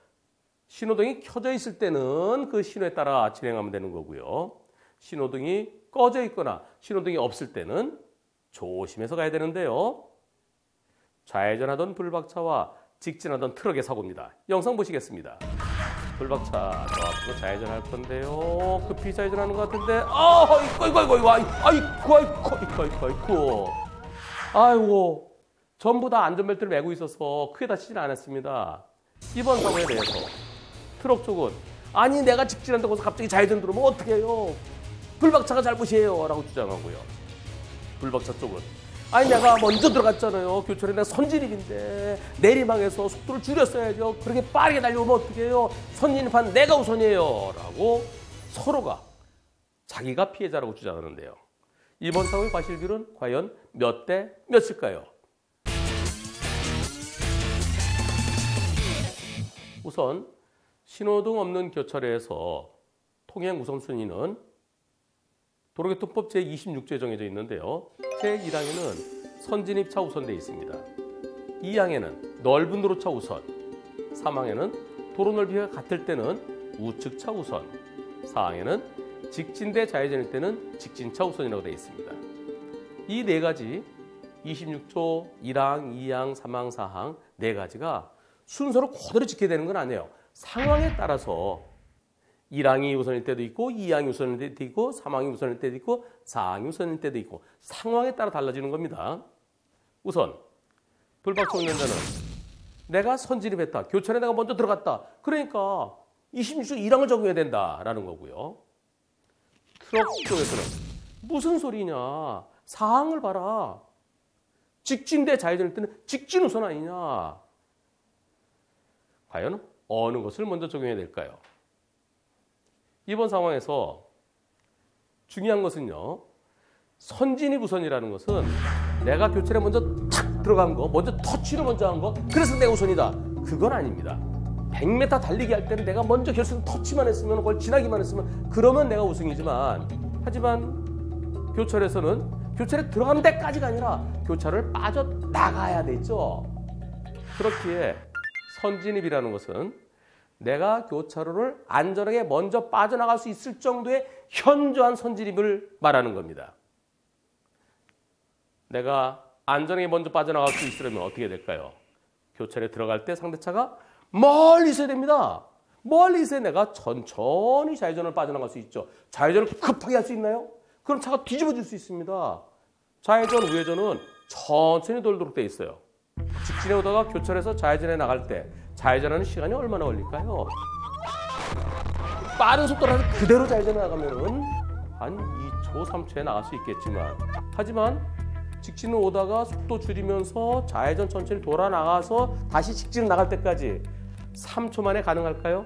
신호등이 켜져 있을 때는 그 신호에 따라 진행하면 되는 거고요. 신호등이 꺼져 있거나 신호등이 없을 때는 조심해서 가야 되는데요. 좌회전하던 불박차와 직진하던 트럭의 사고입니다. 영상 보시겠습니다. 불박차 저 앞으로 좌회전할 건데요. 급히 좌회전하는 것 같은데 아이고 전부 다 안전벨트를 매고 있어서 크게 다치진 않았습니다. 이번 사고에 대해서 트럭 쪽은 아니 내가 직진한다고 해서 갑자기 좌회전 들어오면 어떻게 해요? 불박차가 잘못이에요 라고 주장하고요. 불박차 쪽은 아니 내가 먼저 들어갔잖아요. 교차로에 내가 선진입인데 내리막에서 속도를 줄였어야죠. 그렇게 빠르게 달려오면 어떻게 해요? 선진입한 내가 우선이에요 라고 서로가 자기가 피해자라고 주장하는데요. 이번 사고의 과실비율은 과연 몇 대 몇일까요? 우선 신호등 없는 교차로에서 통행 우선순위는 도로교통법 제26조에 정해져 있는데요. 제1항에는 선진입차 우선 되어 있습니다. 2항에는 넓은 도로차 우선, 3항에는 도로 넓이가 같을 때는 우측차 우선, 4항에는 직진대 좌회전일 때는 직진차 우선이라고 되어 있습니다. 이 네 가지 26조 1항, 2항, 3항, 4항 네 가지가 순서로 그대로 지켜야 되는 건 아니에요. 상황에 따라서 1항이 우선일 때도 있고 2항이 우선일 때도 있고 3항이 우선일 때도 있고 4항이 우선일 때도 있고 상황에 따라 달라지는 겁니다. 우선 불박차 운전자는 내가 선진입했다. 교차로에 내가 먼저 들어갔다. 그러니까 26조 1항을 적용해야 된다라는 거고요. 트럭 쪽에서는 무슨 소리냐. 4항을 봐라. 직진대 좌회전일 때는 직진 우선 아니냐. 과연 어느 것을 먼저 적용해야 될까요? 이번 상황에서 중요한 것은요. 선진입 우선이라는 것은 내가 교차로에 먼저 탁 들어간 거, 먼저 터치를 먼저 한 거, 그래서 내가 우선이다. 그건 아닙니다. 100m 달리기 할 때는 내가 먼저 결승 터치만 했으면, 그걸 지나기만 했으면 그러면 내가 우승이지만 하지만 교차로에서는 교차로에 들어가는 데까지가 아니라 교차로를 빠져나가야 되죠. 그렇기에 선진입이라는 것은 내가 교차로를 안전하게 먼저 빠져나갈 수 있을 정도의 현저한 선진입을 말하는 겁니다. 내가 안전하게 먼저 빠져나갈 수 있으려면 어떻게 될까요? 교차로에 들어갈 때 상대차가 멀리 있어야 됩니다. 멀리 있어야 내가 천천히 좌회전을 빠져나갈 수 있죠. 좌회전을 급하게 할 수 있나요? 그럼 차가 뒤집어질 수 있습니다. 좌회전, 우회전은 천천히 돌도록 되어 있어요. 직진해 오다가 교차로에서 좌회전에 나갈 때 좌회전하는 시간이 얼마나 걸릴까요? 빠른 속도라서 그대로 좌회전에 나가면은 한 2초, 3초에 나갈 수 있겠지만 하지만 직진을 오다가 속도 줄이면서 좌회전 천천히 돌아 나가서 다시 직진을 나갈 때까지 3초 만에 가능할까요?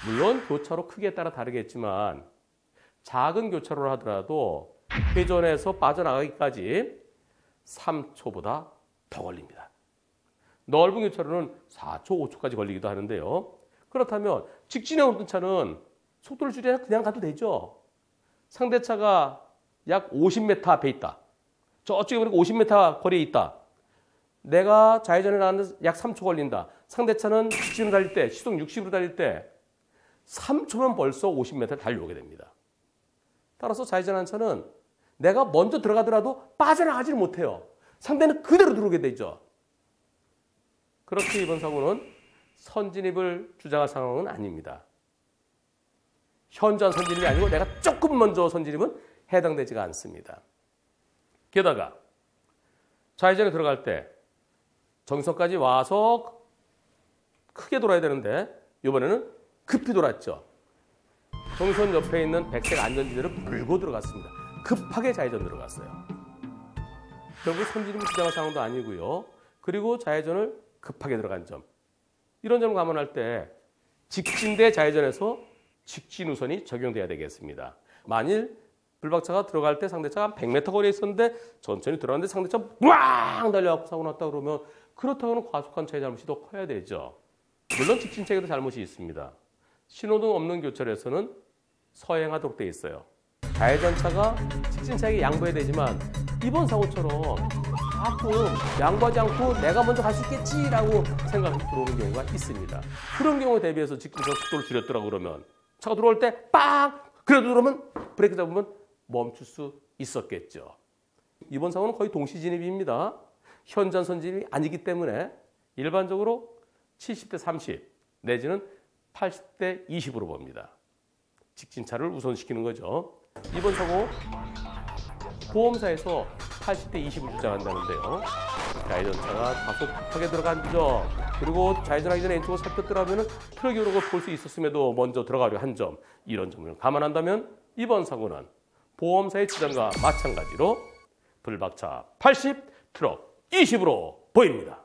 물론 교차로 크기에 따라 다르겠지만 작은 교차로를 하더라도 회전해서 빠져나가기까지 3초보다 더 걸립니다. 넓은 교차로는 4초, 5초까지 걸리기도 하는데요. 그렇다면 직진에 오는 차는 속도를 줄여야 그냥 가도 되죠. 상대차가 약 50m 앞에 있다. 저쪽에 보니까 50m 거리에 있다. 내가 좌회전에 나가는데 약 3초 걸린다. 상대차는 직진으로 달릴 때, 시속 60으로 달릴 때 3초면 벌써 50m 달려오게 됩니다. 따라서 좌회전한 차는 내가 먼저 들어가더라도 빠져나가지를 못해요. 상대는 그대로 들어오게 되죠. 그렇게 이번 사고는 선진입을 주장할 상황은 아닙니다. 현저한 선진입이 아니고 내가 조금 먼저 선진입은 해당되지가 않습니다. 게다가 좌회전에 들어갈 때 정선까지 와서 크게 돌아야 되는데 이번에는 급히 돌았죠. 정선 옆에 있는 백색 안전지대를 물고 들어갔습니다. 급하게 좌회전 들어갔어요. 결국 선진입을 주장할 상황도 아니고요. 그리고 좌회전을 급하게 들어간 점. 이런 점을 감안할 때 직진 대 좌회전에서 직진 우선이 적용돼야 되겠습니다. 만일 불박차가 들어갈 때 상대차가 한 100m 거리에 있었는데 천천히 들어갔는데 상대차가 꽝 달려갖고 사고 났다 그러면 그렇다고는 과속한 차의 잘못이 더 커야 되죠. 물론 직진 차에도 잘못이 있습니다. 신호등 없는 교차로에서는 서행하도록 돼 있어요. 좌회전차가 직진차에게 양보해야 되지만 이번 사고처럼 가끔 양보하지 않고 내가 먼저 갈 수 있겠지라고 생각이 들어오는 경우가 있습니다. 그런 경우에 대비해서 직진차 속도를 줄였더라고 그러면 차가 들어올 때 빵! 그래도 그러면 브레이크 잡으면 멈출 수 있었겠죠. 이번 사고는 거의 동시 진입입니다. 현전 선진입이 아니기 때문에 일반적으로 70대 30 내지는 80대 20으로 봅니다. 직진차를 우선시키는 거죠. 이번 사고 보험사에서 80대 20을 주장한다는데요. 좌회전차가 다소 급하게 들어간 점, 그리고 좌회전하기 전에 왼쪽으로 살폈더라면 트럭이 오는 걸 볼 수 있었음에도 먼저 들어가려 한 점, 이런 점을 감안한다면 이번 사고는 보험사의 주장과 마찬가지로 불박차 80, 트럭 20으로 보입니다.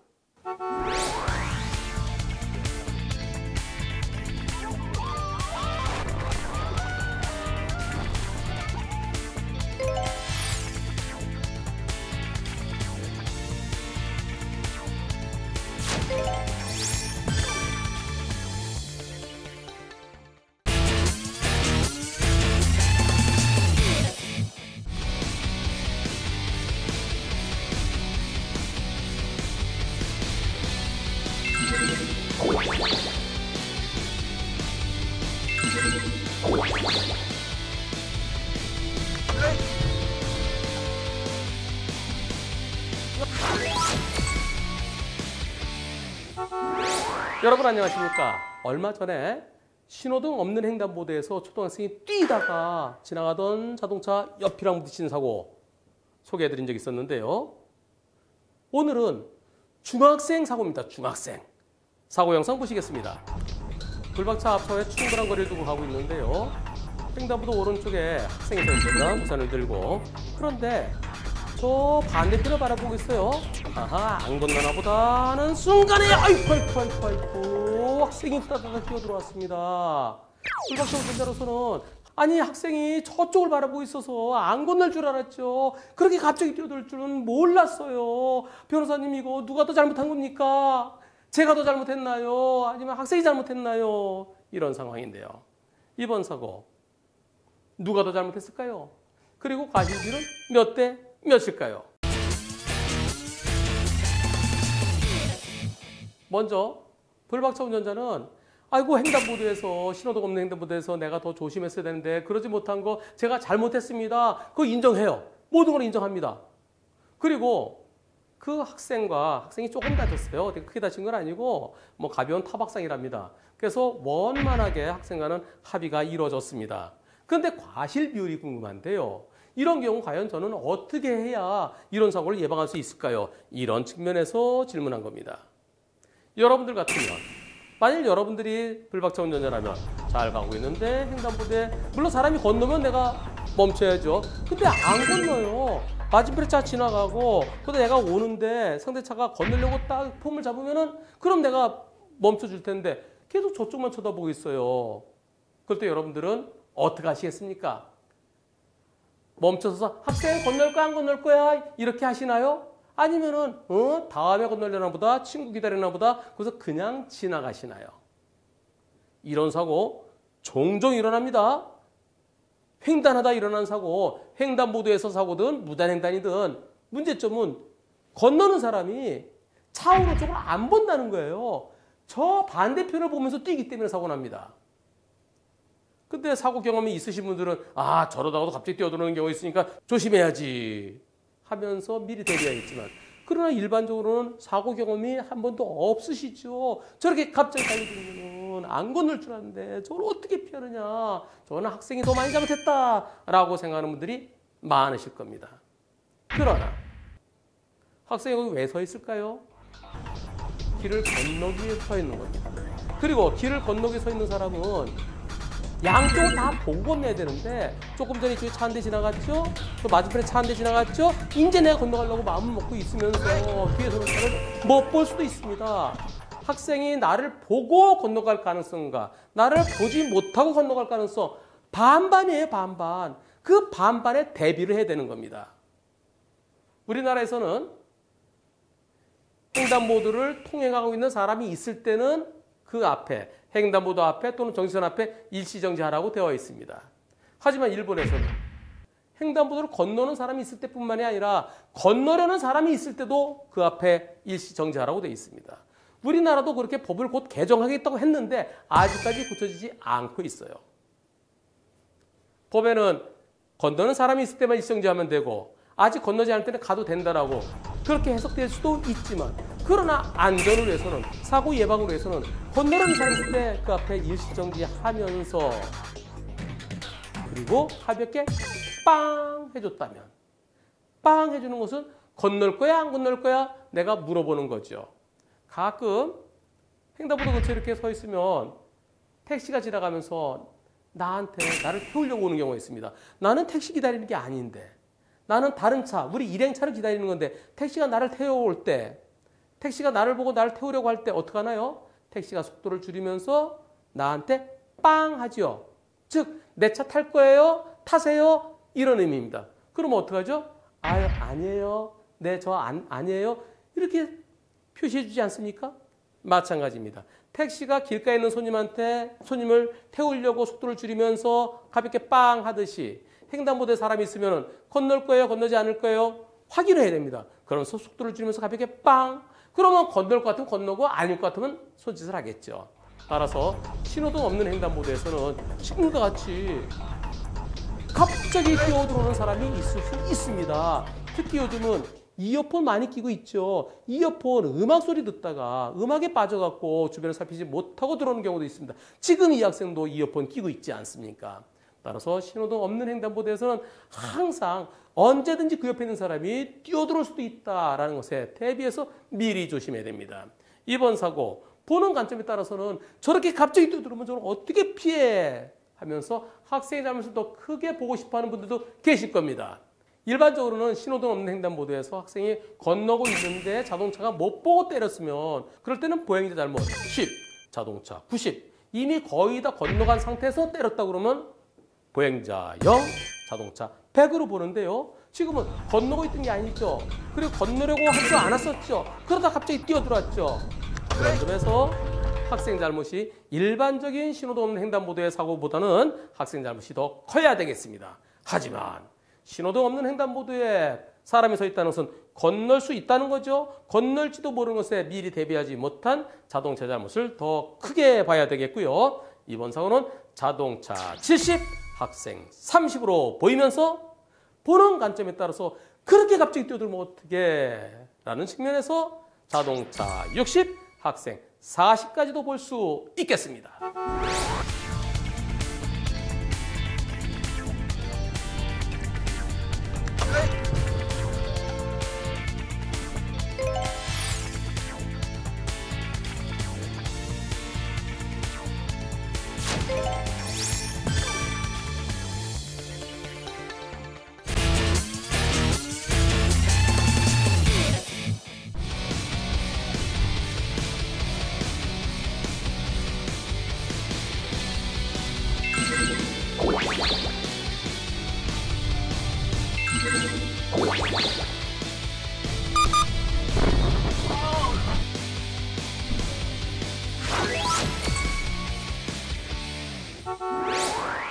여러분 안녕하십니까? 얼마 전에 신호등 없는 횡단보도에서 초등학생이 뛰다가 지나가던 자동차 옆이랑 부딪힌 사고 소개해드린 적이 있었는데요. 오늘은 중학생 사고입니다. 중학생. 사고 영상 보시겠습니다. 불박차 앞차에 충분한 거리를 두고 가고 있는데요. 횡단보도 오른쪽에 학생이 서 있습니다. 우산을 들고. 그런데 저 반대편을 바라보고 있어요. 아하, 안 건너나 보다는 순간에 아이고 학생이 후다닥 뛰어들어왔습니다. 불박차 운전자로서는 아니 학생이 저쪽을 바라보고 있어서 안 건널 줄 알았죠. 그렇게 갑자기 뛰어들 줄은 몰랐어요. 변호사님 이거 누가 더 잘못한 겁니까? 제가 더 잘못했나요? 아니면 학생이 잘못했나요? 이런 상황인데요. 이번 사고 누가 더 잘못했을까요? 그리고 과실비는 몇 대 몇일까요? 먼저 불박차 운전자는 아이고 횡단보도에서 신호등 없는 횡단보도에서 내가 더 조심했어야 되는데 그러지 못한 거 제가 잘못했습니다. 그거 인정해요. 모든 걸 인정합니다. 그리고 그 학생이 조금 다쳤어요. 되게 크게 다친 건 아니고 뭐 가벼운 타박상이랍니다. 그래서 원만하게 학생과는 합의가 이루어졌습니다. 그런데 과실 비율이 궁금한데요. 이런 경우 과연 저는 어떻게 해야 이런 사고를 예방할 수 있을까요? 이런 측면에서 질문한 겁니다. 여러분들 같으면 만일 여러분들이 불박차 운전자라면 잘 가고 있는데 횡단보도에 물론 사람이 건너면 내가 멈춰야죠. 근데 안 건너요. 맞은편에 차 지나가고 근데 내가 오는데 상대차가 건너려고 딱 폼을 잡으면은 그럼 내가 멈춰줄 텐데 계속 저쪽만 쳐다보고 있어요. 그럴 때 여러분들은 어떻게 하시겠습니까? 멈춰서 학생 건널 거야 안 건널 거야 이렇게 하시나요? 아니면은 다음에 건널려나 보다 친구 기다리나 보다 그래서 그냥 지나가시나요? 이런 사고 종종 일어납니다. 횡단하다 일어난 사고, 횡단보도에서 사고든 무단횡단이든 문제점은 건너는 사람이 차오른 쪽을 안 본다는 거예요. 저 반대편을 보면서 뛰기 때문에 사고 납니다. 근데 사고 경험이 있으신 분들은 저러다가도 갑자기 뛰어드는 경우가 있으니까 조심해야지 하면서 미리 대비하겠지만 그러나 일반적으로는 사고 경험이 한 번도 없으시죠. 저렇게 갑자기 달려들면 안 건널 줄 아는데 저걸 어떻게 피하느냐. 저는 학생이 더 많이 잘못했다라고 생각하는 분들이 많으실 겁니다. 그러나 학생이 거기 왜 서 있을까요? 길을 건너기 위해 서 있는 겁니다. 그리고 길을 건너기 위해 서 있는 사람은 양쪽을 다 보고 건너야 되는데 조금 전에 저기 차 한 대 지나갔죠? 또 맞은편에 차 한 대 지나갔죠? 이제 내가 건너가려고 마음을 먹고 있으면서 뒤에서는 차를 못 볼 수도 있습니다. 학생이 나를 보고 건너갈 가능성과 나를 보지 못하고 건너갈 가능성 반반이에요. 반반. 그 반반에 대비를 해야 되는 겁니다. 우리나라에서는 횡단보도를 통행하고 있는 사람이 있을 때는 그 앞에 횡단보도 앞에 또는 정지선 앞에 일시정지하라고 되어 있습니다. 하지만 일본에서는 횡단보도를 건너는 사람이 있을 때뿐만이 아니라 건너려는 사람이 있을 때도 그 앞에 일시정지하라고 되어 있습니다. 우리나라도 그렇게 법을 곧 개정하겠다고 했는데 아직까지 고쳐지지 않고 있어요. 법에는 건너는 사람이 있을 때만 일시정지하면 되고 아직 건너지 않을 때는 가도 된다라고 그렇게 해석될 수도 있지만 그러나 안전을 위해서는 사고 예방을 위해서는 건너는 사람이 있을 때 그 앞에 일시정지하면서 그리고 가볍게 빵 해줬다면 빵 해주는 것은 건널 거야 안 건널 거야 내가 물어보는 거죠. 가끔 횡단보도 근처에 이렇게 서 있으면 택시가 지나가면서 나를 태우려고 오는 경우가 있습니다. 나는 택시 기다리는 게 아닌데 나는 다른 차, 우리 일행차를 기다리는 건데 택시가 나를 태워올 때 택시가 나를 보고 나를 태우려고 할 때 어떻게 하나요? 택시가 속도를 줄이면서 나한테 빵 하죠. 즉, 내 차 탈 거예요? 타세요? 이런 의미입니다. 그러면 어떡하죠? 아니에요. 네, 아니에요. 이렇게 표시해 주지 않습니까? 마찬가지입니다. 택시가 길가에 있는 손님을 태우려고 속도를 줄이면서 가볍게 빵 하듯이 횡단보도에 사람이 있으면 건널 거예요? 건너지 않을 거예요? 확인을 해야 됩니다. 그러면서 속도를 줄이면서 가볍게 빵! 그러면 건널 것 같으면 건너고 아닐 것 같으면 손짓을 하겠죠. 따라서 신호등 없는 횡단보도에서는 지금과 같이 갑자기 뛰어들어오는 사람이 있을 수 있습니다. 특히 요즘은 이어폰 많이 끼고 있죠. 이어폰 음악 소리 듣다가 음악에 빠져갖고 주변을 살피지 못하고 들어오는 경우도 있습니다. 지금 이 학생도 이어폰 끼고 있지 않습니까? 따라서 신호등 없는 횡단보도에서는 항상 언제든지 그 옆에 있는 사람이 뛰어들어올 수도 있다는 것에 대비해서 미리 조심해야 됩니다. 이번 사고 보는 관점에 따라서는 저렇게 갑자기 뛰어들어오면 저걸 어떻게 피해 하면서 학생의 잘못을 더 크게 보고 싶어하는 분들도 계실 겁니다. 일반적으로는 신호등 없는 횡단보도에서 학생이 건너고 있는데 자동차가 못 보고 때렸으면 그럴 때는 보행자 잘못 10, 자동차 90 이미 거의 다 건너간 상태에서 때렸다 그러면 보행자 0, 자동차 100으로 보는데요. 지금은 건너고 있던 게 아니죠. 그리고 건너려고 하지 않았었죠. 그러다 갑자기 뛰어들어왔죠. 그런 점에서 학생 잘못이 일반적인 신호등 없는 횡단보도의 사고보다는 학생 잘못이 더 커야 되겠습니다. 하지만 신호등 없는 횡단보도에 사람이 서 있다는 것은 건널 수 있다는 거죠. 건널지도 모르는 것에 미리 대비하지 못한 자동차 잘못을 더 크게 봐야 되겠고요. 이번 사고는 자동차 70, 학생 30으로 보이면서 보는 관점에 따라서 그렇게 갑자기 뛰어들면 어떻게 라는 측면에서 자동차 60, 학생 40까지도 볼 수 있겠습니다.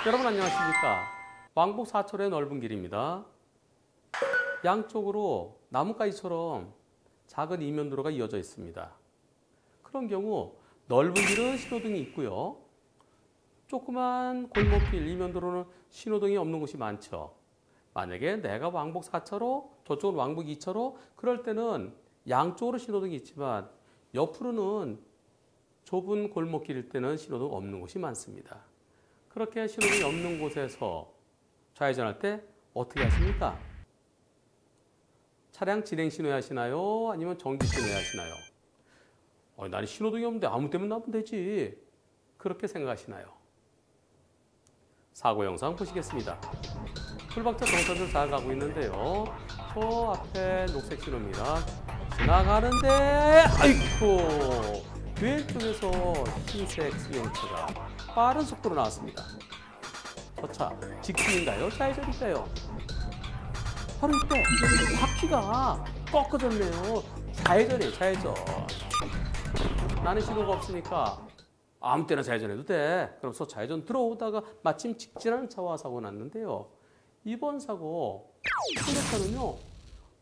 여러분 안녕하십니까? 왕복 4차로의 넓은 길입니다. 양쪽으로 나뭇가지처럼 작은 이면도로가 이어져 있습니다. 그런 경우 넓은 길은 신호등이 있고요. 조그만 골목길 이면도로는 신호등이 없는 곳이 많죠. 만약에 내가 왕복 4차로, 저쪽은 왕복 2차로, 그럴 때는 양쪽으로 신호등이 있지만 옆으로는 좁은 골목길일 때는 신호등 없는 곳이 많습니다. 그렇게 신호등이 없는 곳에서 좌회전할 때 어떻게 하십니까? 차량 진행 신호에 하시나요? 아니면 정지 신호에 하시나요? 나는 신호등이 없는데 아무 때면 나면 되지. 그렇게 생각하시나요? 사고 영상 보시겠습니다. 풀박차 정차선 잘 가고 있는데요. 저 앞에 녹색 신호입니다. 지나가는데 아이쿠 왼쪽에서 흰색 승용차가 빠른 속도로 나왔습니다. 저 차 직진인가요? 좌회전일까요? 바로 이때 바퀴가 꺾어졌네요. 좌회전이에요, 좌회전. 나는 신호가 없으니까 아무 때나 좌회전해도 돼. 그러면서 좌회전 들어오다가 마침 직진하는 차와 사고 났는데요. 이번 사고 상대차는요.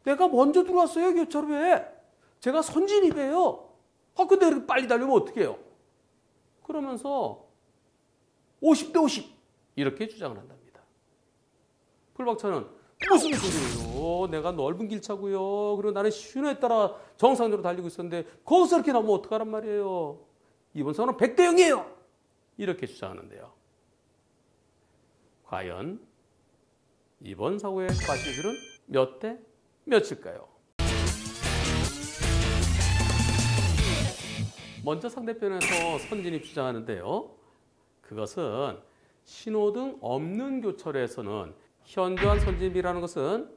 내가 먼저 들어왔어요, 교차로에. 제가 선진입이에요. 근데 이렇게 빨리 달리면 어떡해요? 그러면서 50대 50 이렇게 주장을 한답니다. 풀박차는 무슨 소리예요? 내가 넓은 길차고요. 그리고 나는 신호에 따라 정상적으로 달리고 있었는데 거기서 이렇게 나오면 어떡하란 말이에요? 이번 사고는 100대 0이에요. 이렇게 주장하는데요. 과연 이번 사고의 과실들은 몇 대 몇일까요? 먼저 상대편에서 선진입 주장하는데요. 그것은 신호등 없는 교차로에서는 현저한 선진입이라는 것은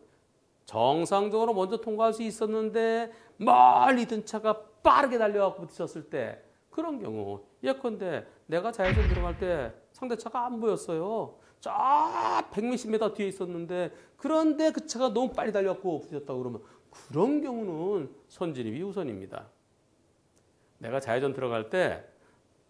정상적으로 먼저 통과할 수 있었는데 멀리 든 차가 빠르게 달려가고 부딪혔을 때 그런 경우 예컨대 내가 좌회전 들어갈 때 상대차가 안 보였어요. 저 100몇십 미터 뒤에 있었는데 그런데 그 차가 너무 빨리 달려가고 부딪혔다고 그러면 그런 경우는 선진입이 우선입니다. 내가 좌회전 들어갈 때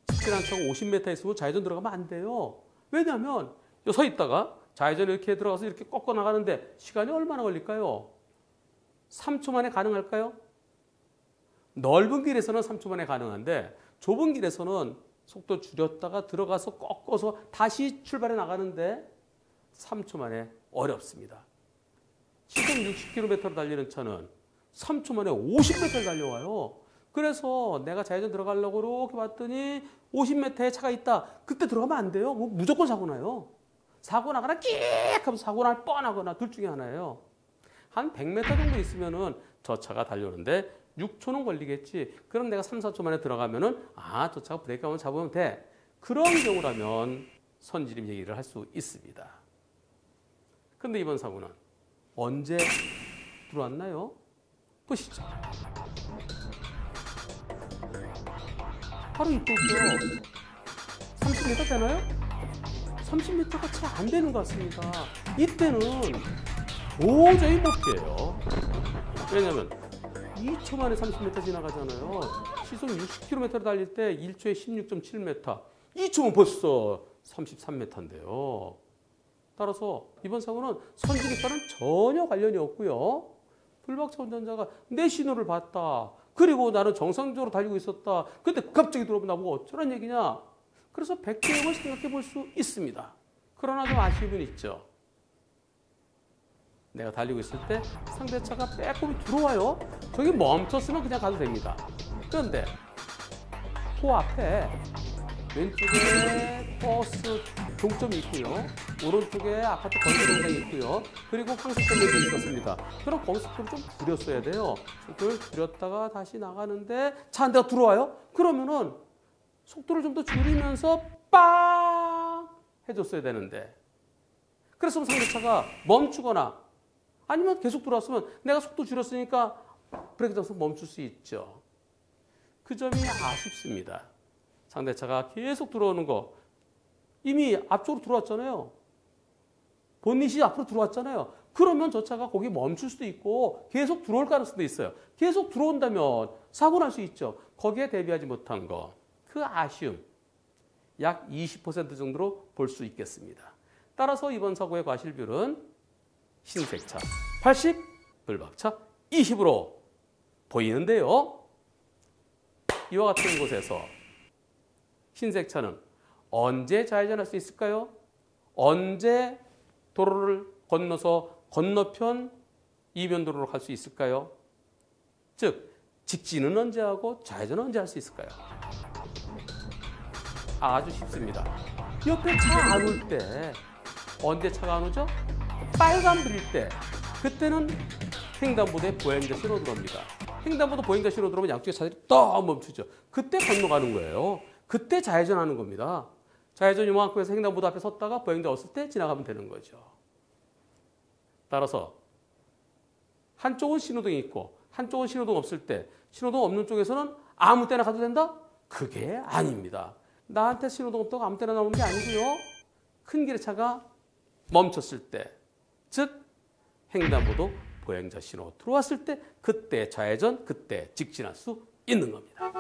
직진한 차가 50m 있으면 좌회전 들어가면 안 돼요. 왜냐하면 서 있다가 좌회전 이렇게 들어가서 이렇게 꺾어 나가는데 시간이 얼마나 걸릴까요? 3초 만에 가능할까요? 넓은 길에서는 3초 만에 가능한데 좁은 길에서는 속도 줄였다가 들어가서 꺾어서 다시 출발해 나가는데 3초 만에 어렵습니다. 시속 60km로 달리는 차는 3초 만에 50m를 달려와요. 그래서 내가 좌회전 들어가려고 이렇게 봤더니 50m에 차가 있다. 그때 들어가면 안 돼요. 무조건 사고 나요. 사고 나거나 끼익 하면 사고 날 뻔하거나 둘 중에 하나예요. 한 100m 정도 있으면은 저 차가 달려오는데 6초는 걸리겠지. 그럼 내가 3, 4초 만에 들어가면은 저 차가 브레이크 한번 잡으면 돼. 그런 경우라면 선진입 얘기를 할 수 있습니다. 근데 이번 사고는 언제 들어왔나요? 보시죠. 바로 이때죠. 30m 되나요? 30m가 채 안 되는 것 같습니다. 이때는 도저히 못 피해요. 왜냐하면 2초 만에 30m 지나가잖아요. 시속 60km를 달릴 때 1초에 16.7m. 2초면 벌써 33m인데요. 따라서 이번 사고는 선진입과는 전혀 관련이 없고요. 불박차 운전자가 내 신호를 봤다. 그리고 나는 정상적으로 달리고 있었다. 근데 갑자기 들어오면 나보고 어쩌란 얘기냐. 그래서 100대 0을 생각해 볼 수 있습니다. 그러나 좀 아쉬움은 있죠. 내가 달리고 있을 때 상대차가 빼꼼히 들어와요. 저기 멈췄으면 그냥 가도 됩니다. 그런데 그 앞에 왼쪽에 버스 종점이 있고요. 오른쪽에 아파트 건설 공장이 있고요. 그리고 황색 전면도 있었습니다. 그럼 거기서 속도를 좀 줄였어야 돼요. 속도를 줄였다가 다시 나가는데 차 한 대가 들어와요. 그러면은 속도를 좀 더 줄이면서 빵 해줬어야 되는데 그래서 상대차가 멈추거나 아니면 계속 들어왔으면 내가 속도 줄였으니까 브레이크 잡아서 멈출 수 있죠. 그 점이 아쉽습니다. 상대차가 계속 들어오는 거 이미 앞쪽으로 들어왔잖아요. 본닛이 앞으로 들어왔잖아요. 그러면 저 차가 거기 멈출 수도 있고 계속 들어올 가능성도 있어요. 계속 들어온다면 사고 날 수 있죠. 거기에 대비하지 못한 거. 그 아쉬움. 약 20% 정도로 볼 수 있겠습니다. 따라서 이번 사고의 과실비율은 흰색차 80, 블박차 20으로 보이는데요. 이와 같은 곳에서 흰색차는 언제 좌회전할 수 있을까요? 언제 도로를 건너서 건너편 이면도로로 갈 수 있을까요? 즉 직진은 언제 하고 좌회전은 언제 할 수 있을까요? 아주 쉽습니다. 옆에 차 안 올 때 언제 차가 안 오죠? 빨간불일 때 그때는 횡단보도에 보행자 신호 들어옵니다. 횡단보도 보행자 신호 들어오면 양쪽에 차들이 딱 멈추죠. 그때 건너가는 거예요. 그때 좌회전하는 겁니다. 좌회전 요만큼 해서 횡단보도 앞에 섰다가 보행자 없을 때 지나가면 되는 거죠. 따라서 한쪽은 신호등이 있고 한쪽은 신호등 없을 때 신호등 없는 쪽에서는 아무 때나 가도 된다? 그게 아닙니다. 나한테 신호등 없다고 아무 때나 나오는 게 아니고요. 큰 길의 차가 멈췄을 때, 즉 횡단보도 보행자 신호 들어왔을 때 그때 좌회전, 그때 직진할 수 있는 겁니다.